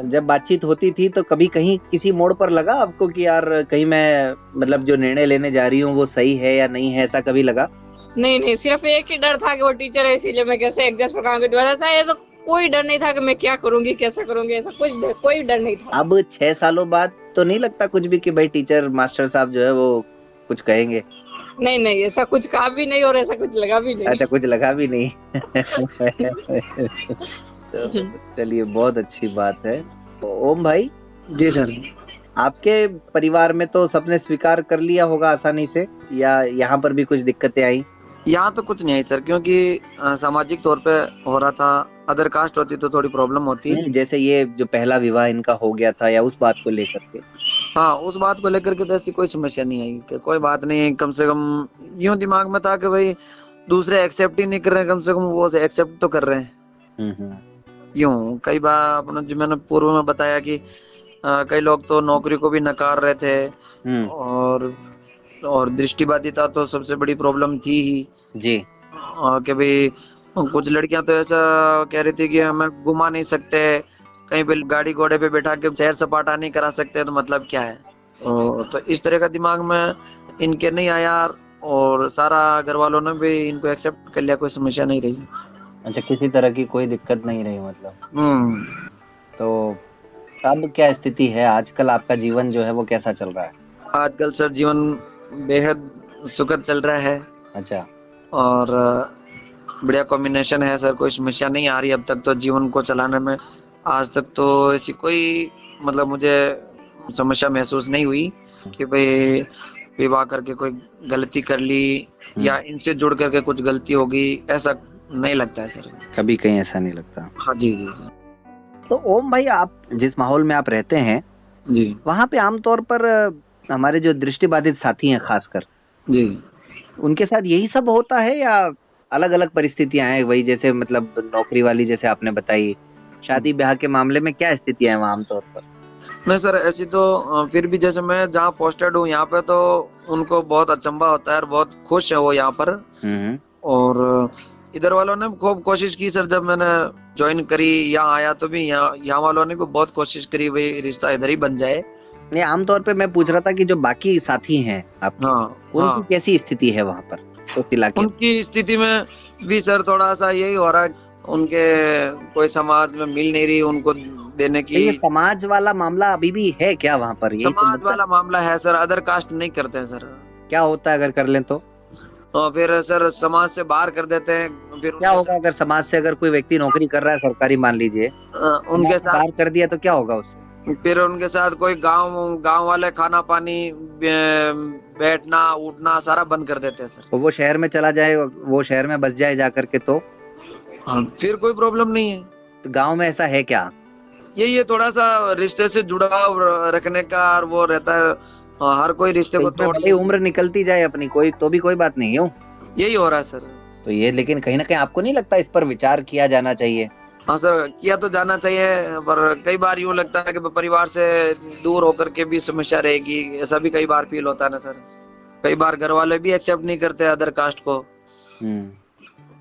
जब बातचीत होती थी तो कभी कहीं किसी मोड़ पर लगा आपको कि यार कहीं मैं मतलब जो निर्णय लेने जा रही हूँ वो सही है या नहीं है, ऐसा कभी लगा? नहीं, सिर्फ एक ही डर था कि वो टीचर है इसीलिए मैं कैसे एडजस्ट करूंगी। ऐसा कोई डर नहीं था कि मैं क्या करूंगी कैसे करूंगी, ऐसा कोई डर नहीं था। अब 6 सालों बाद तो नहीं लगता कुछ भी कि भाई टीचर मास्टर साहब जो है वो कुछ कहेंगे? नहीं, ऐसा कुछ कहा भी नहीं और ऐसा कुछ लगा भी नहीं। अच्छा, कुछ लगा भी नहीं। तो चलिए बहुत अच्छी बात है। ओम भाई जी सर, आपके परिवार में तो सबने स्वीकार कर लिया होगा आसानी से, या यहाँ पर भी कुछ दिक्कतें आई? यहाँ तो कुछ नहीं आई सर, क्योंकि सामाजिक तौर पे हो रहा था, अदर कास्ट होती तो थोड़ी प्रॉब्लम होती है। जैसे ये जो पहला विवाह इनका हो गया था, या उस बात को लेकर के? हाँ, उस बात को लेकर के तो ऐसी कोई समस्या नहीं आई कि कोई बात नहीं, कम से कम यूं दिमाग में था कि भाई दूसरे एक्सेप्ट ही नहीं कर रहे हैं, कम से कम वो एक्सेप्ट तो कर रहे हैं। यूं कई बार अपना जो मैंने पूर्व में बताया कि कई लोग तो नौकरी को भी नकार रहे थे और दृष्टिबाधिता तो सबसे बड़ी प्रॉब्लम थी ही जी। कि भाई कुछ लड़कियां तो ऐसा कह रही थी कि हमें घुमा नहीं सकते, कहीं पे गाड़ी घोड़े पे बैठा के सैर सपाटा नहीं करा सकते, तो मतलब क्या है। तो इस तरह का दिमाग में इनके नहीं आया और सारा घर वालों ने भी इनको एक्सेप्ट कर लिया, कोई समस्या नहीं रही। अच्छा, किसी तरह की कोई दिक्कत नहीं रही मतलब? तो अब क्या स्थिति है आजकल? आपका जीवन जो है वो कैसा चल रहा है आजकल? सर जीवन बेहद सुखद चल रहा है। अच्छा, और बढ़िया कॉम्बिनेशन है सर, कोई समस्या नहीं आ रही अब तक तो जीवन को चलाने में। आज तक तो ऐसी कोई मतलब मुझे समस्या महसूस नहीं हुई कि भाई विवाह करके कोई गलती कर ली या इनसे जुड़ करके कुछ गलती होगी, ऐसा नहीं लगता है सर। कभी कहीं ऐसा नहीं लगता। हाँ जी सर। तो ओम भाई, आप जिस माहौल में आप रहते हैं जी, वहाँ पे आमतौर पर हमारे जो दृष्टिबाधित साथी हैं खासकर जी, उनके साथ यही सब होता है या अलग अलग परिस्थितियां हैं? वही जैसे मतलब नौकरी वाली जैसे आपने बताई, शादी ब्याह के मामले में क्या स्थितियां हैं वहाँ आमतौर पर? नहीं सर, ऐसी तो फिर भी जैसे मैं जहाँ पोस्टेड हूँ यहाँ पे तो उनको बहुत अचंभा होता है और बहुत खुश है वो यहाँ पर। और इधर वालों ने खूब कोशिश की सर, जब मैंने ज्वाइन करी यहाँ आया तो भी यहाँ वालों ने भी बहुत कोशिश करी भाई रिश्ता इधर ही बन जाए। नहीं, आमतौर पे मैं पूछ रहा था कि जो बाकी साथी हैं आपके, उनकी कैसी स्थिति है वहाँ पर उस इलाके? उनकी स्थिति में भी सर थोड़ा सा यही हो रहा है, उनके कोई समाज में मिल नहीं रही उनको देने की। ये समाज वाला मामला अभी भी है क्या वहाँ पर? यही समाज वाला मामला है सर, अदर कास्ट नहीं करते हैं सर। क्या होता है अगर कर लें तो फिर सर समाज से बाहर कर देते हैं। फिर क्या होगा अगर समाज से अगर कोई व्यक्ति नौकरी कर रहा है सरकारी, मान लीजिए, उनके साथ बाहर कर दिया तो क्या होगा उससे? फिर उनके साथ कोई गांव वाले खाना पानी बैठना उठना सारा बंद कर देते हैं सर। तो वो शहर में चला जाए, वो शहर में बस जाए जा करके, तो फिर कोई प्रॉब्लम नहीं है। तो गांव में ऐसा है क्या? ये थोड़ा सा रिश्ते से जुड़ाव रखने का और वो रहता है। हर कोई रिश्ते को तोड़, भले उम्र निकलती जाए अपनी कोई तो भी कोई बात नहीं हो, यही हो रहा है सर। तो ये लेकिन कहीं ना कहीं आपको नहीं लगता इस पर विचार किया जाना चाहिए? हाँ सर, किया तो जाना चाहिए, पर कई बार यूँ लगता है कि परिवार से दूर होकर के भी समस्या रहेगी, ऐसा भी कई बार फील होता है ना सर। कई बार घर वाले भी एक्सेप्ट नहीं करते अदर कास्ट को।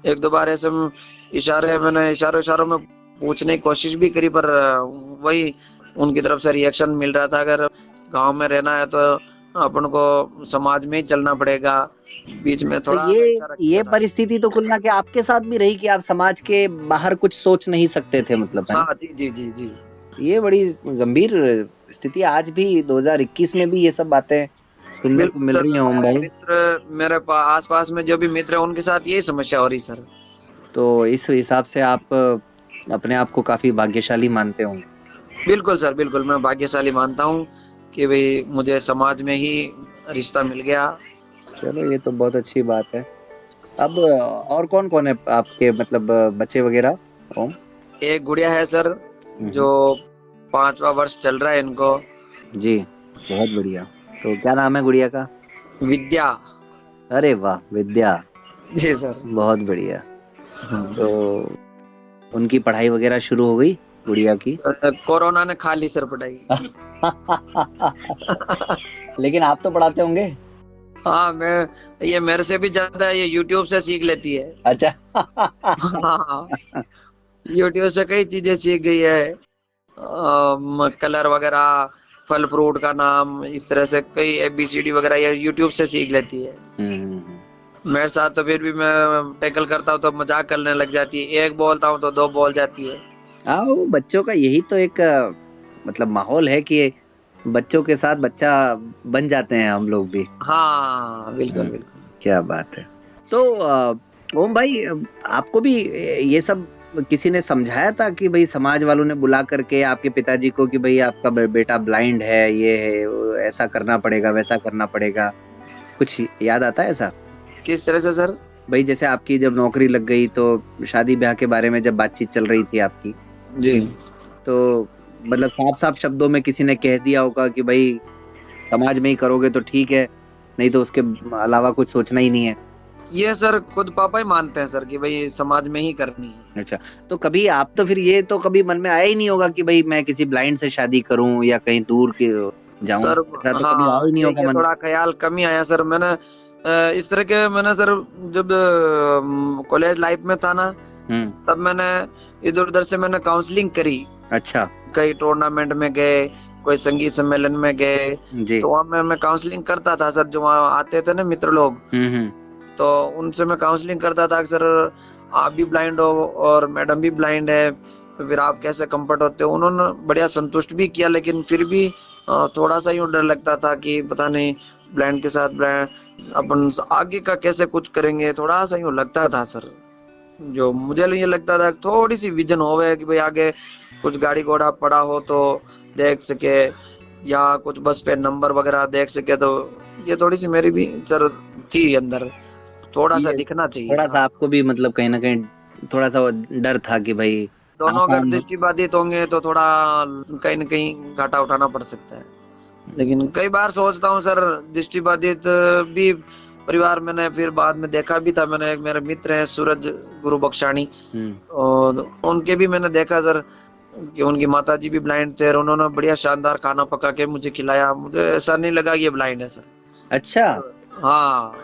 एक दो बार ऐसे मैंने इशारों में पूछने की कोशिश भी करी, पर वही उनकी तरफ से रिएक्शन मिल रहा था, अगर गांव में रहना है तो अपन को समाज में ही चलना पड़ेगा। बीच में थोड़ा तो ये परिस्थिति तो कुल ना के आपके साथ भी रही कि आप समाज के बाहर कुछ सोच नहीं सकते थे, मतलब है? हाँ जी जी जी जी। ये बड़ी गंभीर स्थिति, आज भी 2021 में भी ये सब बातें सुनने को मिल रही है ओम भाई। मित्र मेरे आस पास में जो भी मित्र है उनके साथ यही समस्या हो रही सर। तो इस हिसाब से आप अपने आप को काफी भाग्यशाली मानते होंगे? बिल्कुल सर, बिल्कुल, मैं भाग्यशाली मानता हूँ कि भाई मुझे समाज में ही रिश्ता मिल गया। चलो ये तो बहुत अच्छी बात है। अब और कौन कौन है आपके, मतलब बच्चे वगैरह? एक गुड़िया है सर, जो 5वां वर्ष चल रहा है इनको। जी, बहुत बढ़िया। तो क्या नाम है गुड़िया का? विद्या। अरे वाह, विद्या। जी सर, बहुत बढ़िया। तो उनकी पढ़ाई वगैरह शुरू हो गई गुड़िया की? कोरोना ने खा ली सर पढ़ाई। लेकिन आप तो पढ़ाते होंगे? हाँ, ये मेरे से भी ज्यादा ये यूट्यूब से सीख लेती है। अच्छा। हाँ, यूट्यूब से कई चीजें सीख गई है, कलर वगैरह, फल फ्रूट का नाम, इस तरह से कई ABCD वगैरह ये यूट्यूब से सीख लेती है। मेरे साथ तो फिर भी मैं टैकल करता हूँ तो मजाक करने लग जाती है, एक बोलता हूँ तो दो बोल जाती है। वो बच्चों का यही तो एक मतलब माहौल है कि बच्चों के साथ बच्चा बन जाते हैं हम लोग भी। हाँ बिल्कुल बिल्कुल। क्या बात है। तो ओम भाई, आपको भी ये सब किसी ने समझाया था कि भाई समाज वालों ने बुला करके आपके पिताजी को कि भाई आपका बेटा ब्लाइंड है, ये है, ऐसा करना पड़ेगा, वैसा करना पड़ेगा, कुछ याद आता है ऐसा? किस तरह से सर? भाई जैसे आपकी जब नौकरी लग गई तो शादी ब्याह के बारे में जब बातचीत चल रही थी आपकी, जी, तो मतलब साफ साफ शब्दों में किसी ने कह दिया होगा कि भाई समाज में ही करोगे तो ठीक है, नहीं तो उसके अलावा कुछ सोचना ही नहीं है। ये सर खुद पापा ही मानते हैं सर कि भाई समाज में ही करनी है। अच्छा, तो कभी आप तो फिर ये तो कभी मन में आया ही नहीं होगा कि भाई मैं किसी ब्लाइंड से शादी करूं या कहीं दूर के जाऊं? सर तो कभी आया ही नहीं होगा मन? थोड़ा ख्याल कम ही आया सर। मैंने इस तरह के सर जब कॉलेज लाइफ में था ना, तब मैंने इधर उधर से मैंने काउंसलिंग करी। अच्छा। कई टूर्नामेंट में गए, कोई संगीत सम्मेलन में गए, तो वहाँ मैं काउंसलिंग करता था सर। जो वहाँ आते थे ना मित्र लोग, तो उनसे मैं काउंसलिंग करता था कि सर आप भी ब्लाइंड हो और मैडम भी ब्लाइंड है, फिर आप कैसे कंफर्ट होते हो। उन्होंने बढ़िया संतुष्ट भी किया, लेकिन फिर भी थोड़ा सा यूँ डर लगता था कि पता नहीं ब्लाइंड के साथ अपन आगे का कैसे कुछ करेंगे, थोड़ा सा यूँ लगता था सर। जो मुझे ये लगता था थोड़ी सी विजन होवे कि भाई आगे कुछ गाड़ी घोड़ा पड़ा हो तो देख सके, या कुछ बस पे नंबर वगैरह देख सके, तो ये थोड़ी सी मेरी भी सर थी अंदर, थोड़ा सा दिखना चाहिए। थोड़ा सा आपको भी मतलब कहीं ना कहीं थोड़ा सा डर था कि भाई दोनों अगर दृष्टिबाधित होंगे तो थोड़ा कहीं न कहीं घाटा उठाना पड़ सकता है। लेकिन कई बार सोचता हूँ सर, दृष्टिबाधित भी परिवार मैंने फिर बाद में देखा भी था। मैंने एक मेरे मित्र हैं सूरज गुरु बख्शानी, और उनके भी मैंने देखा सर कि उनकी माताजी भी ब्लाइंड थे और उन्होंने बढ़िया शानदार खाना पका के मुझे खिलाया। मुझे ऐसा नहीं लगा ये ब्लाइंड है सर। अच्छा। हाँ,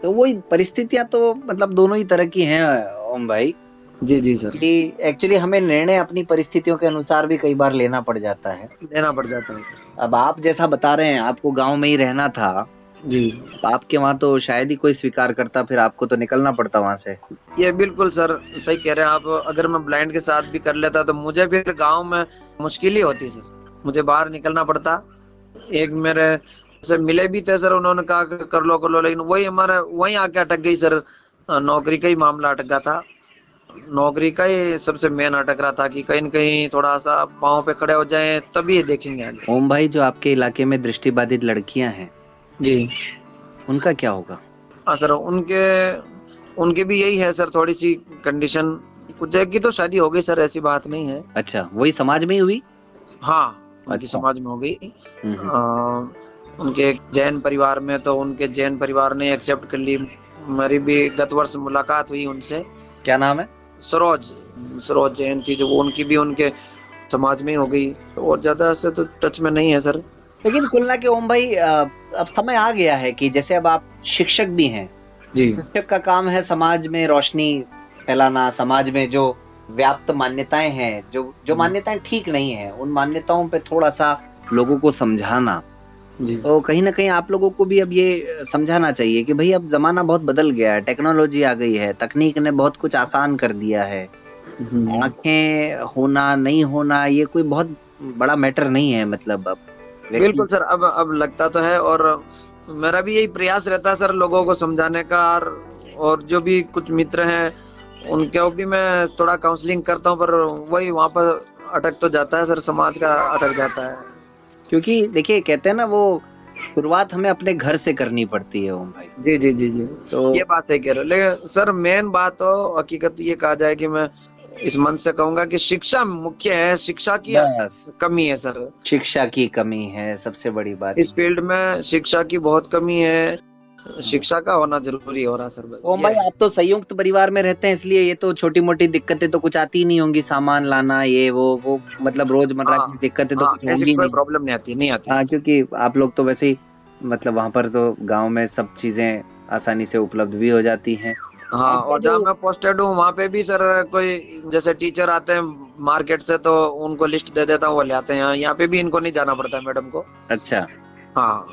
तो वही परिस्थितियां तो मतलब दोनों ही तरह की हैं ओम भाई। जी जी सर। कि एक्चुअली हमें निर्णय अपनी परिस्थितियों के अनुसार भी कई बार लेना पड़ जाता है। सर। अब आप जैसा बता रहे हैं, आपको गांव में ही रहना था जी, आपके वहाँ तो शायद ही कोई स्वीकार करता, फिर आपको तो निकलना पड़ता वहाँ से। ये बिल्कुल सर सही कह रहे हैं आप। अगर मैं ब्लाइंड के साथ भी कर लेता तो मुझे फिर गांव में मुश्किल ही होती सर, मुझे बाहर निकलना पड़ता। एक मेरे से मिले भी थे सर, उन्होंने कहा कर लो, लेकिन वही हमारा वही आके अटक गई सर। नौकरी का ही मामला अटका था। नौकरी का ही सबसे मेन अटक रहा था कि कहीं न कहीं थोड़ा सा पाँव पे खड़े हो जाए तभी देखेंगे आगे। ओम भाई, जो आपके इलाके में दृष्टिबाधित लड़कियां हैं जी, उनका क्या होगा? हाँ सर, उनके भी यही है सर, थोड़ी सी कंडीशन पूजा की तो शादी हो गई सर, ऐसी बात नहीं है। अच्छा, वही समाज में ही हुई? हाँ, उनकी अच्छा। समाज में हो गई। हम्म। उनके जैन परिवार में, तो उनके जैन परिवार ने एक्सेप्ट कर ली। मेरी भी गत वर्ष मुलाकात हुई उनसे। क्या नाम है? सरोज, सरोज जैन थी जो, वो उनकी भी उनके समाज में ही हो गई। और ज्यादा से तो टच में नहीं है सर। लेकिन कुल ना के ओम भाई, अब समय आ गया है कि जैसे अब आप शिक्षक भी हैं। जी, शिक्षक का काम है समाज में रोशनी फैलाना, समाज में जो व्याप्त मान्यताएं हैं, जो मान्यताएं ठीक नहीं है, उन मान्यताओं पे थोड़ा सा लोगों को समझाना। जी, तो कहीं ना कहीं आप लोगों को भी अब ये समझाना चाहिए कि भाई अब जमाना बहुत बदल गया है, टेक्नोलॉजी आ गई है, तकनीक ने बहुत कुछ आसान कर दिया है। आंखें होना नहीं होना ये कोई बहुत बड़ा मैटर नहीं है। मतलब अब बिल्कुल सर। अब लगता तो है, और मेरा भी यही प्रयास रहता है सर लोगों को समझाने का। और जो भी कुछ मित्र हैं उनको भी मैं थोड़ा काउंसलिंग करता हूँ, पर वही वहां पर अटक तो जाता है सर, समाज का अटक जाता है। क्योंकि देखिए, कहते हैं ना, वो शुरुआत हमें अपने घर से करनी पड़ती है ओम भाई। जी जी जी जी, तो ये बात सही कह रहे हो। लेकिन सर मेन बात तो हकीकत ये कहा जाए कि मैं इस मन से कहूंगा कि शिक्षा मुख्य है। शिक्षा की बस कमी है सर, शिक्षा की कमी है, सबसे बड़ी बात। इस फील्ड में शिक्षा की बहुत कमी है। शिक्षा का होना जरूरी हो रहा सर। ओम भाई, आप तो संयुक्त परिवार में रहते हैं, इसलिए ये तो छोटी मोटी दिक्कतें तो कुछ आती ही नहीं होंगी, सामान लाना ये वो मतलब रोजमर्रा की दिक्कतें तो कुछ ऐसी होंगी कोई नहीं। प्रॉब्लम नहीं आती, नहीं आती। हाँ, क्योंकि आप लोग तो वैसे ही मतलब वहां पर तो गांव में सब चीजें आसानी से उपलब्ध भी हो जाती हैं। हाँ, आपका और जहाँ जो मैं पोस्टेड हूँ वहाँ पे भी सर कोई जैसे टीचर आते हैं मार्केट से, तो उनको लिस्ट दे देता हूँ, वो ले आते हैं। यहाँ पे भी इनको नहीं जाना पड़ता है मैडम को। अच्छा, हाँ,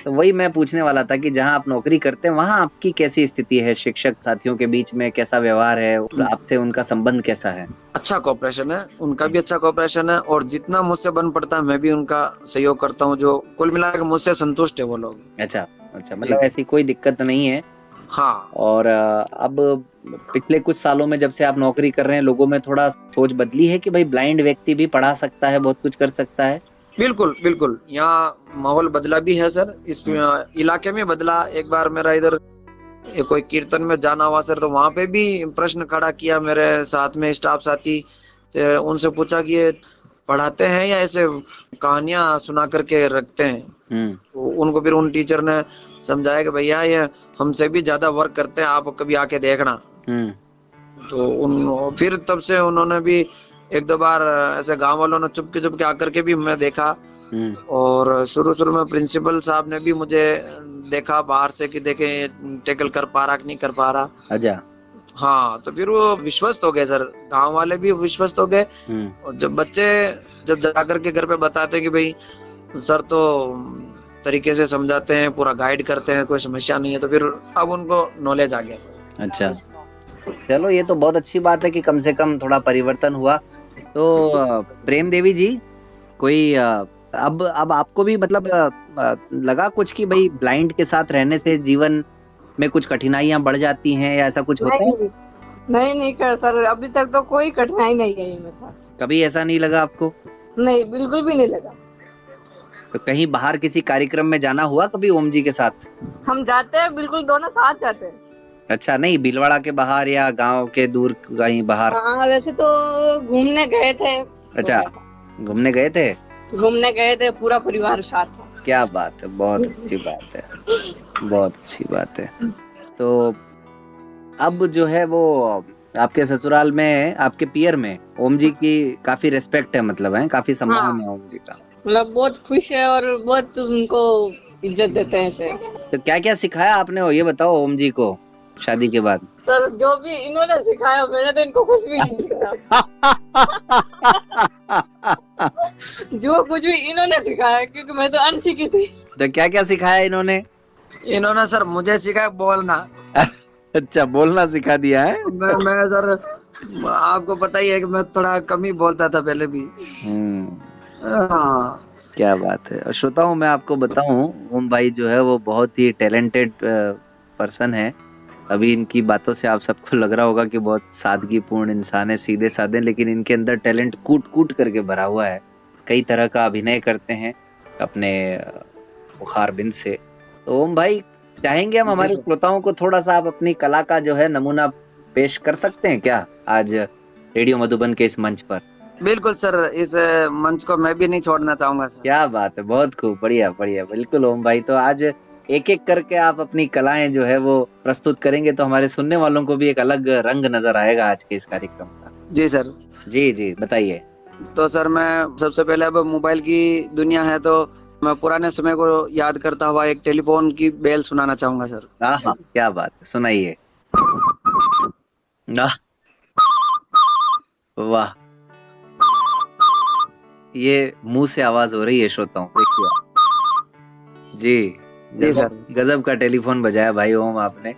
तो वही मैं पूछने वाला था कि जहाँ आप नौकरी करते हैं वहाँ आपकी कैसी स्थिति है, शिक्षक साथियों के बीच में कैसा व्यवहार है, आपसे उनका संबंध कैसा है? अच्छा कोऑपरेशन है, उनका भी अच्छा कोऑपरेशन है। और जितना मुझसे बन पड़ता है मैं भी उनका सहयोग करता हूँ। जो कुल मिलाकर मुझसे संतुष्ट है वो लोग। अच्छा अच्छा, मतलब ऐसी कोई दिक्कत नहीं है। हाँ, और अब पिछले कुछ सालों में जब से आप नौकरी कर रहे हैं, लोगों में थोड़ा सोच बदली है कि भाई ब्लाइंड व्यक्ति भी पढ़ा सकता है, बहुत कुछ कर सकता है? बिल्कुल बिल्कुल। यहाँ माहौल बदला भी है सर, इस इलाके में बदला। एक बार मेरा इधर कोई कीर्तन में जाना हुआ सर, तो वहां पे भी प्रश्न खड़ा किया मेरे साथ में स्टाफ साथी। तो उनसे पूछा कि ये पढ़ाते हैं या ऐसे कहानियां सुना करके रखते हैं। तो उनको फिर उन टीचर ने समझाया कि भैया ये हमसे भी ज्यादा वर्क करते हैं, आप कभी आके देखना। तो फिर तब से उन्होंने भी एक दो बार ऐसे गांव वालों ने चुपके आकर के भी मैं देखा। और शुरू में प्रिंसिपल साहब ने भी मुझे देखा बाहर से कि देखे टैकल कर पा रहा कि नहीं कर पा रहा। अच्छा। हाँ, तो फिर वो विश्वस्त हो गए सर, गांव वाले भी विश्वस्त हो गए। और जब बच्चे जब जाकर के घर पे बताते कि भाई सर तो तरीके से समझाते हैं, पूरा गाइड करते हैं, कोई समस्या नहीं है, तो फिर अब उनको नॉलेज आ गया सर। अच्छा, चलो ये तो बहुत अच्छी बात है कि कम से कम थोड़ा परिवर्तन हुआ। तो प्रेम देवी जी, कोई अब आपको भी मतलब लगा कुछ कि भाई ब्लाइंड के साथ रहने से जीवन में कुछ कठिनाइयां बढ़ जाती हैं या ऐसा कुछ होता है? नहीं कर सर, अभी तक तो कोई कठिनाई नहीं है मेरे साथ। कभी ऐसा नहीं लगा आपको? नहीं, बिल्कुल भी नहीं लगा। तो कहीं बाहर किसी कार्यक्रम में जाना हुआ कभी ओम जी के साथ? हम जाते हैं, बिल्कुल दोनों साथ जाते हैं। अच्छा, नहीं भीलवाड़ा के बाहर या गांव के दूर कहीं बाहर? हाँ, वैसे तो घूमने गए थे। अच्छा, घूमने गए थे? घूमने गए थे, पूरा परिवार साथ। क्या बात है, बहुत अच्छी बात है, बहुत अच्छी बात है। तो अब जो है वो आपके ससुराल में, आपके पियर में ओम जी की काफी रिस्पेक्ट है, मतलब है काफी सम्मान है ओम जी का। मतलब बहुत खुश है और बहुत उनको इज्जत देते हैं सर। तो क्या क्या सिखाया आपने, ये बताओ ओम जी को शादी के बाद? सर जो भी इन्होंने सिखाया, मैंने तो इनको कुछ भी नहीं सिखाया। जो कुछ भी इन्होंने सिखाया, क्योंकि मैं तो अनशिक्षित थी। तो क्या क्या सिखाया इन्होंने? इन्होंने सर मुझे सिखाया बोलना। अच्छा, बोलना सिखा दिया है? मैं सर, आपको पता ही है कि मैं थोड़ा कम ही बोलता था पहले भी। हाँ, क्या बात है। और श्रोताओं, मैं आपको बताऊं, ओम भाई जो है वो बहुत ही टैलेंटेड पर्सन है। अभी इनकी बातों से आप सबको लग रहा होगा कि बहुत सादगीपूर्ण इंसान है, सीधे साधे, लेकिन इनके अंदर टैलेंट कूट कूट करके भरा हुआ है। कई तरह का अभिनय करते हैं अपने मुखारबिंद से। तो ओम भाई, चाहेंगे हम हमारे श्रोताओं को थोड़ा सा आप अपनी कला का जो है नमूना पेश कर सकते हैं क्या आज रेडियो मधुबन के इस मंच पर। बिल्कुल सर, इस मंच को मैं भी नहीं छोड़ना चाहूंगा सर। क्या बात है, बहुत खूब, बढ़िया बढ़िया। बिल्कुल ओम भाई, तो आज एक एक करके आप अपनी कलाएं जो है वो प्रस्तुत करेंगे तो हमारे सुनने वालों को भी एक अलग रंग नजर आएगा आज के इस कार्यक्रम का। जी सर। जी जी, बताइए। तो सर मैं सबसे पहले, अब मोबाइल की दुनिया है तो मैं पुराने समय को याद करता हुआ एक टेलीफोन की बेल सुनाना चाहूंगा सर। हाँ, क्या बात है, सुनाइए। वाह, ये मुंह से आवाज हो रही है श्रोताओं, देखिए। जी सर, गजब का टेलीफोन बजाया भाई ओम आपने।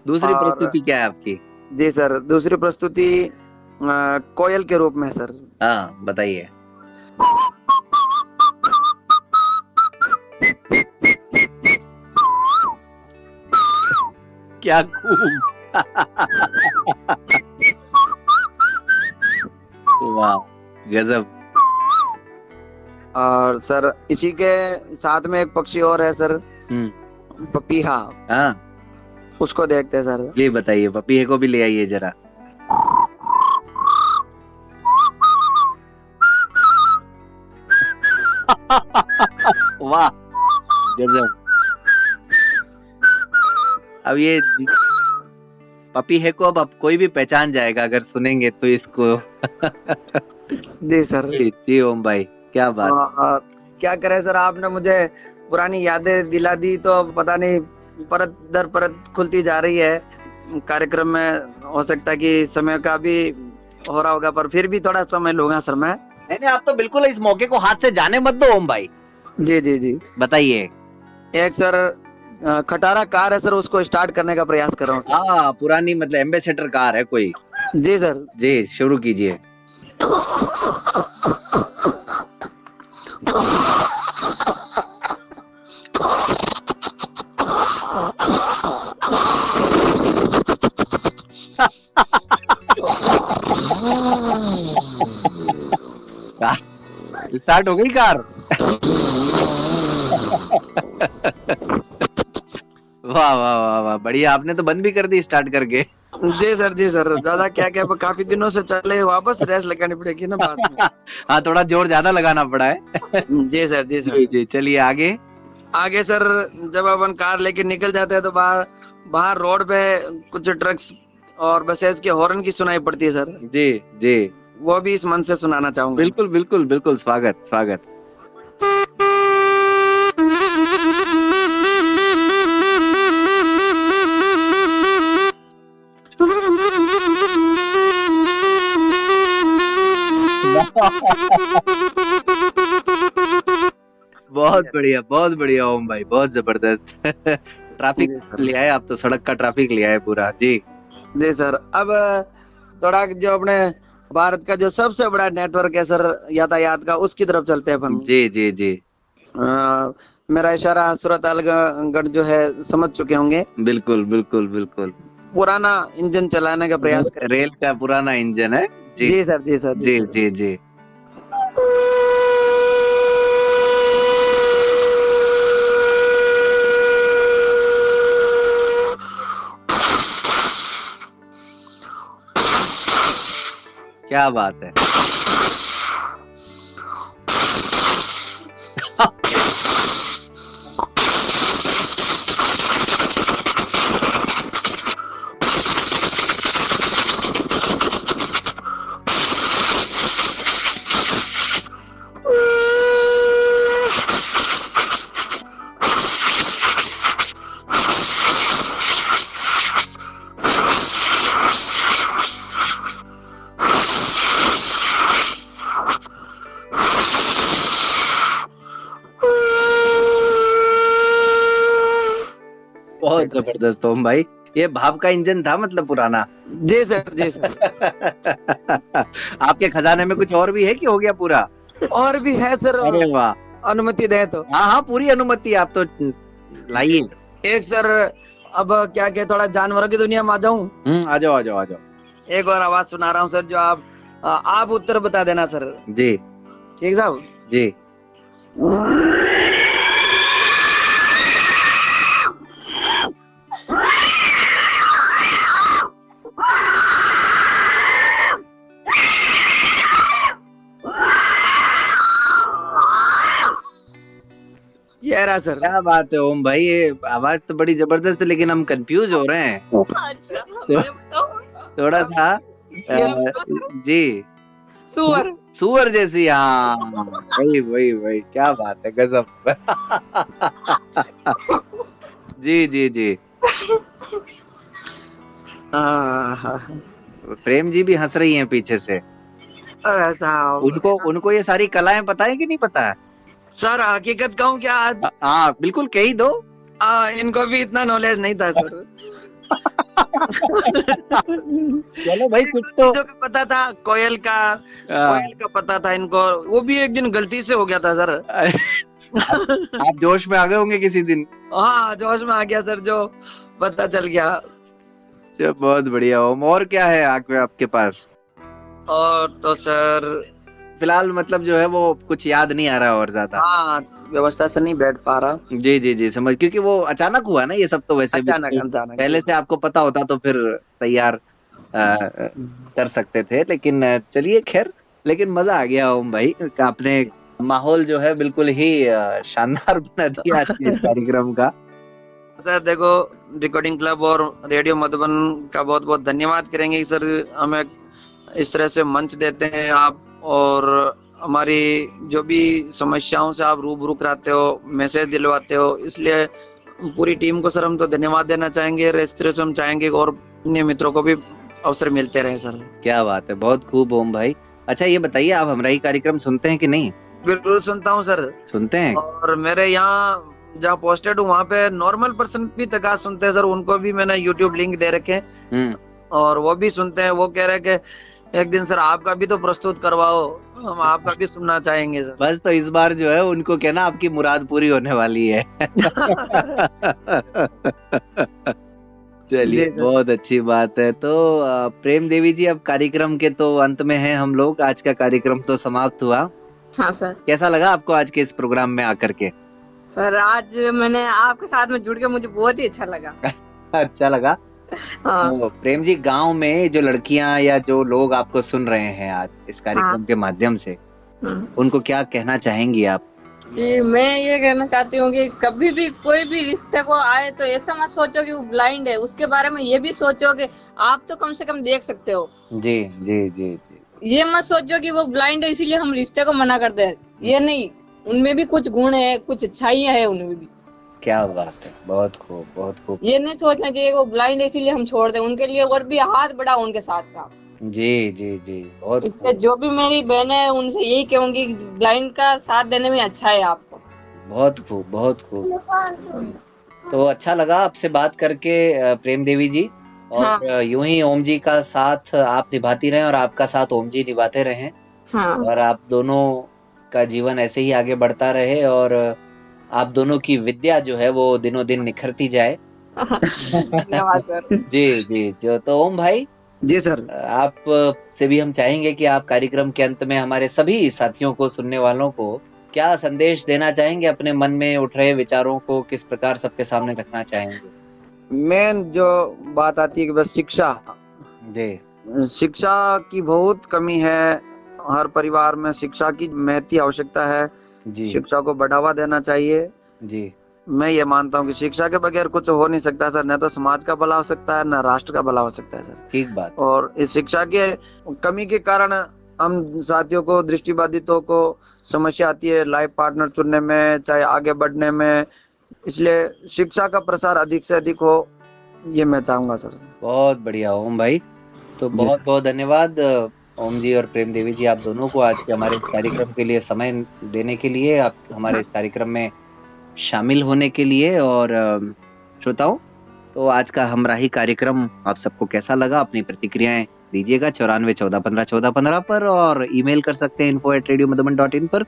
दूसरी प्रस्तुति क्या है आपकी? जी सर, दूसरी प्रस्तुति कोयल के रूप में सर। हाँ, बताइए। क्या खूब। वाह, गजब। और सर इसी के साथ में एक पक्षी और है सर, पपीहा। हाँ, उसको देखते हैं सर। ये बताइए, पपीहे को भी ले आइए जरा। वाह, गजब। अब ये पपीहे को अब कोई भी पहचान जाएगा अगर सुनेंगे तो इसको। जी सर। जी ओम भाई, क्या बात। क्या करे सर, आपने मुझे पुरानी यादें दिला दी, तो पता नहीं परत दर परत खुलती जा रही है कार्यक्रम में। हो सकता है कि समय का भी हो रहा होगा, पर फिर भी थोड़ा समय लूंगा सर मैं। नहीं, आप तो बिल्कुल इस मौके को हाथ से जाने मत दो ओम भाई। जी जी जी, बताइए। एक सर खटारा कार है सर, उसको स्टार्ट करने का प्रयास कर रहा हूँ। हाँ, पुरानी मतलब एम्बेसडर कार है कोई? जी सर। जी, शुरू कीजिए। स्टार्ट हो गई कार। वाह वाह वाह वाह, बढ़िया। आपने तो बंद भी कर दी स्टार्ट करके। जी सर, जी सर। ज्यादा क्या क्या, काफी दिनों से चले, वापस रेस लगानी पड़ेगी ना बाद में। हाँ, थोड़ा जोर ज्यादा लगाना पड़ा है। जी सर, जी सर। जी जी, चलिए आगे। आगे सर, जब अपन कार लेके निकल जाते हैं तो बाहर रोड पे कुछ ट्रक्स और बसेस के हॉर्न की सुनाई पड़ती है सर। जी जी, वो भी इस मन से सुनाना चाहूंगा। बिल्कुल बिल्कुल बिल्कुल, स्वागत स्वागत। बहुत बढ़िया ओम भाई, बहुत जबरदस्त। ट्रैफिक ले आए आप तो, सड़क का ट्रैफिक ले आए पूरा। जी जी सर। अब थोड़ा जो अपने भारत का जो सबसे बड़ा नेटवर्क है सर यातायात का, उसकी तरफ चलते हैं अपन। जी जी जी, मेरा इशारा श्रोतागण जो है समझ चुके होंगे। बिल्कुल बिल्कुल बिल्कुल। पुराना इंजन चलाने का प्रयास कर। रेल का पुराना इंजन है। जी जी सर, जी सर। जी जी जी। क्या बात है। बहुत जबरदस्त ओम भाई, ये भाप का इंजन था मतलब पुराना। जी सर, जी सर। आपके खजाने में कुछ और भी है कि हो गया पूरा? और भी है सर। अरे वाह, अनुमति दे तो। हाँ हाँ, पूरी अनुमति, आप तो लाइए। एक सर, अब क्या क्या, थोड़ा जानवरों की दुनिया में आ जाऊं। आ जाओ आ जाओ आ जाओ। एक और आवाज सुना रहा हूँ सर, जो आप उत्तर बता देना सर। जी ठीक साहब जी। रहा है सर। क्या बात है ओम भाई, ये आवाज तो बड़ी जबरदस्त है, लेकिन हम कंफ्यूज हो रहे हैं थोड़ा सा। जी, सुअर जैसी, हाँ वही वही वही, क्या बात है, गजब। जी जी जी। प्रेम जी भी हंस रही हैं पीछे से। उनको ये सारी कलाएं पता है कि नहीं पता है? सर हकीकत कहूँ क्या? हाँ बिल्कुल, कह ही दो। इनको भी इतना नॉलेज नहीं था सर। चलो भाई, कुछ तो जो भी पता था, कोयल का पता था इनको, वो भी एक दिन गलती से हो गया था सर। आप जोश में आ गए होंगे किसी दिन। हाँ जोश में आ गया सर, जो पता चल गया। बहुत बढ़िया। और क्या है आपके पास? और तो सर फिलहाल मतलब जो है वो कुछ याद नहीं आ रहा और ज्यादा। हाँ, व्यवस्था से नहीं बैठ पा रहा। जी जी जी, समझ, क्योंकि वो अचानक हुआ ना ये सब, तो वैसे अचानक पहले से आपको पता होता तो फिर तैयार कर सकते थे, लेकिन चलिए खैर, लेकिन मजा आ गया ओम भाई, आपने माहौल जो है बिल्कुल ही शानदार बना दिया इस कार्यक्रम का। सर देखो, रिकॉर्डिंग क्लब और रेडियो मधुबन का बहुत बहुत धन्यवाद करेंगे सर, हमें इस तरह से मंच देते हैं आप, और हमारी जो भी समस्याओं से आप रूबरू कराते हो, मैसेज दिलवाते हो, इसलिए पूरी टीम को सर हम तो धन्यवाद देना चाहेंगे। इस तरह से हम चाहेंगे और अन्य मित्रों को भी अवसर मिलते रहे सर। क्या बात है, बहुत खूब ओम भाई। अच्छा ये बताइए, आप हमारा ही कार्यक्रम सुनते हैं कि नहीं? बिल्कुल सुनता हूँ सर। सुनते हैं? और मेरे यहाँ जहाँ पोस्टेड हूँ वहाँ पे नॉर्मल पर्सन भी तक सुनते हैं सर, उनको भी मैंने यूट्यूब लिंक दे रखे हैं और वो भी सुनते हैं। वो कह रहे हैं कि एक दिन सर आपका भी तो प्रस्तुत करवाओ, हम आपका भी सुनना चाहेंगे सर। बस तो इस बार जो है उनको कहना आपकी मुराद पूरी होने वाली है। चलिए बहुत अच्छी बात है। तो प्रेम देवी जी, अब कार्यक्रम के तो अंत में हैं हम लोग, आज का कार्यक्रम तो समाप्त हुआ। हाँ सर। कैसा लगा आपको आज के इस प्रोग्राम में आकर के? सर आज मैंने आपके साथ में जुड़ के मुझे बहुत ही अच्छा लगा। अच्छा लगा। हाँ। तो प्रेम जी, गांव में जो लड़कियां या जो लोग आपको सुन रहे हैं आज इस कार्यक्रम के माध्यम से, उनको क्या कहना चाहेंगी आप? जी मैं ये कहना चाहती हूँ कि कभी भी कोई भी रिश्ते को आए तो ऐसा मत सोचो कि वो ब्लाइंड है, उसके बारे में ये भी सोचो कि आप तो कम से कम देख सकते हो। जी जी जी जी। ये मत सोचो कि वो ब्लाइंड है इसीलिए हम रिश्ते को मना करते हैं, ये नहीं, उनमें भी कुछ गुण है, कुछ अच्छाइयाँ है उनमें भी। क्या बात है, बहुत खूब बहुत खूब। ये नहीं सोचना चाहिए वो ब्लाइंड है इसीलिए हम छोड़ दें, उनके लिए और भी हाथ बढ़ा उनके साथ का। जी जी जी, बहुत खूब। जो भी मेरी बहन है उनसे यही कहूंगी, ब्लाइंड का साथ देने में अच्छा है आपको। बहुत खूब बहुत खूब। तो अच्छा लगा आपसे बात करके प्रेम देवी जी, और हाँ। यूं ही ओम जी का साथ आप निभाती रहें और आपका साथ ओम जी निभाते रहें। हाँ। और आप दोनों का जीवन ऐसे ही आगे बढ़ता रहे और आप दोनों की विद्या जो है वो दिनों दिन निखरती जाए। धन्यवाद सर। जी जी, तो ओम भाई। जी सर। आप से भी हम चाहेंगे कि आप कार्यक्रम के अंत में हमारे सभी साथियों को, सुनने वालों को क्या संदेश देना चाहेंगे? अपने मन में उठ रहे विचारों को किस प्रकार सबके सामने रखना चाहेंगे? मेन जो बात आती है कि बस शिक्षा, जी शिक्षा की बहुत कमी है, हर परिवार में शिक्षा की महती आवश्यकता है जी। शिक्षा को बढ़ावा देना चाहिए जी। मैं ये मानता हूँ कि शिक्षा के बगैर कुछ हो नहीं सकता सर, न तो समाज का भला हो सकता है, न राष्ट्र का भला हो सकता है सर। ठीक बात। और इस शिक्षा के कमी के कारण हम साथियों को, दृष्टिबाधितों को समस्या आती है लाइफ पार्टनर चुनने में, चाहे आगे बढ़ने में, इसलिए शिक्षा का प्रसार अधिक से अधिक हो, ये मैं चाहूंगा सर। बहुत बढ़िया ओम भाई, तो बहुत बहुत धन्यवाद ओम जी और प्रेम देवी जी, आप दोनों को आज के हमारे कार्यक्रम के लिए समय देने के लिए, आप हमारे इस कार्यक्रम में शामिल होने के लिए। और श्रोताओ, तो आज का हमराही कार्यक्रम आप सबको कैसा लगा? अपनी प्रतिक्रियाएं दीजिएगा 9414151415 पर, और ईमेल कर सकते हैं info@radiomadhuban.in पर।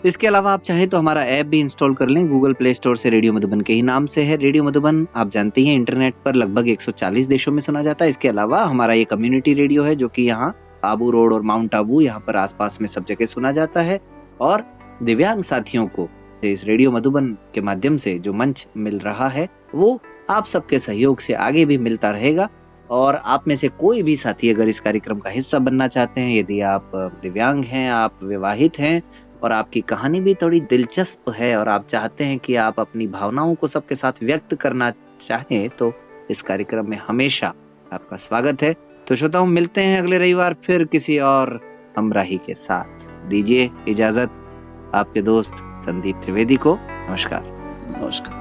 इसके अलावा आप चाहें तो हमारा ऐप भी इंस्टॉल कर लें, गूगल प्ले स्टोर से रेडियो मधुबन के ही नाम से है। रेडियो मधुबन आप जानते हैं इंटरनेट पर लगभग 140 देशों में सुना जाता है। इसके अलावा हमारा ये कम्युनिटी रेडियो है जो कि यहाँ आबू रोड और माउंट आबू, यहाँ पर आसपास में सब जगह सुना जाता है। और दिव्यांग साथियों को इस रेडियो मधुबन के माध्यम से जो मंच मिल रहा है वो आप सबके सहयोग से आगे भी मिलता रहेगा। और आप में से कोई भी साथी अगर इस कार्यक्रम का हिस्सा बनना चाहते हैं, यदि आप दिव्यांग हैं, आप विवाहित हैं, और आपकी कहानी भी थोड़ी दिलचस्प है और आप चाहते हैं कि आप अपनी भावनाओं को सबके साथ व्यक्त करना चाहें, तो इस कार्यक्रम में हमेशा आपका स्वागत है। तो श्रोताओं, मिलते हैं अगले रविवार फिर किसी और हमराही के साथ। दीजिए इजाजत आपके दोस्त संदीप त्रिवेदी को। नमस्कार। नमस्कार।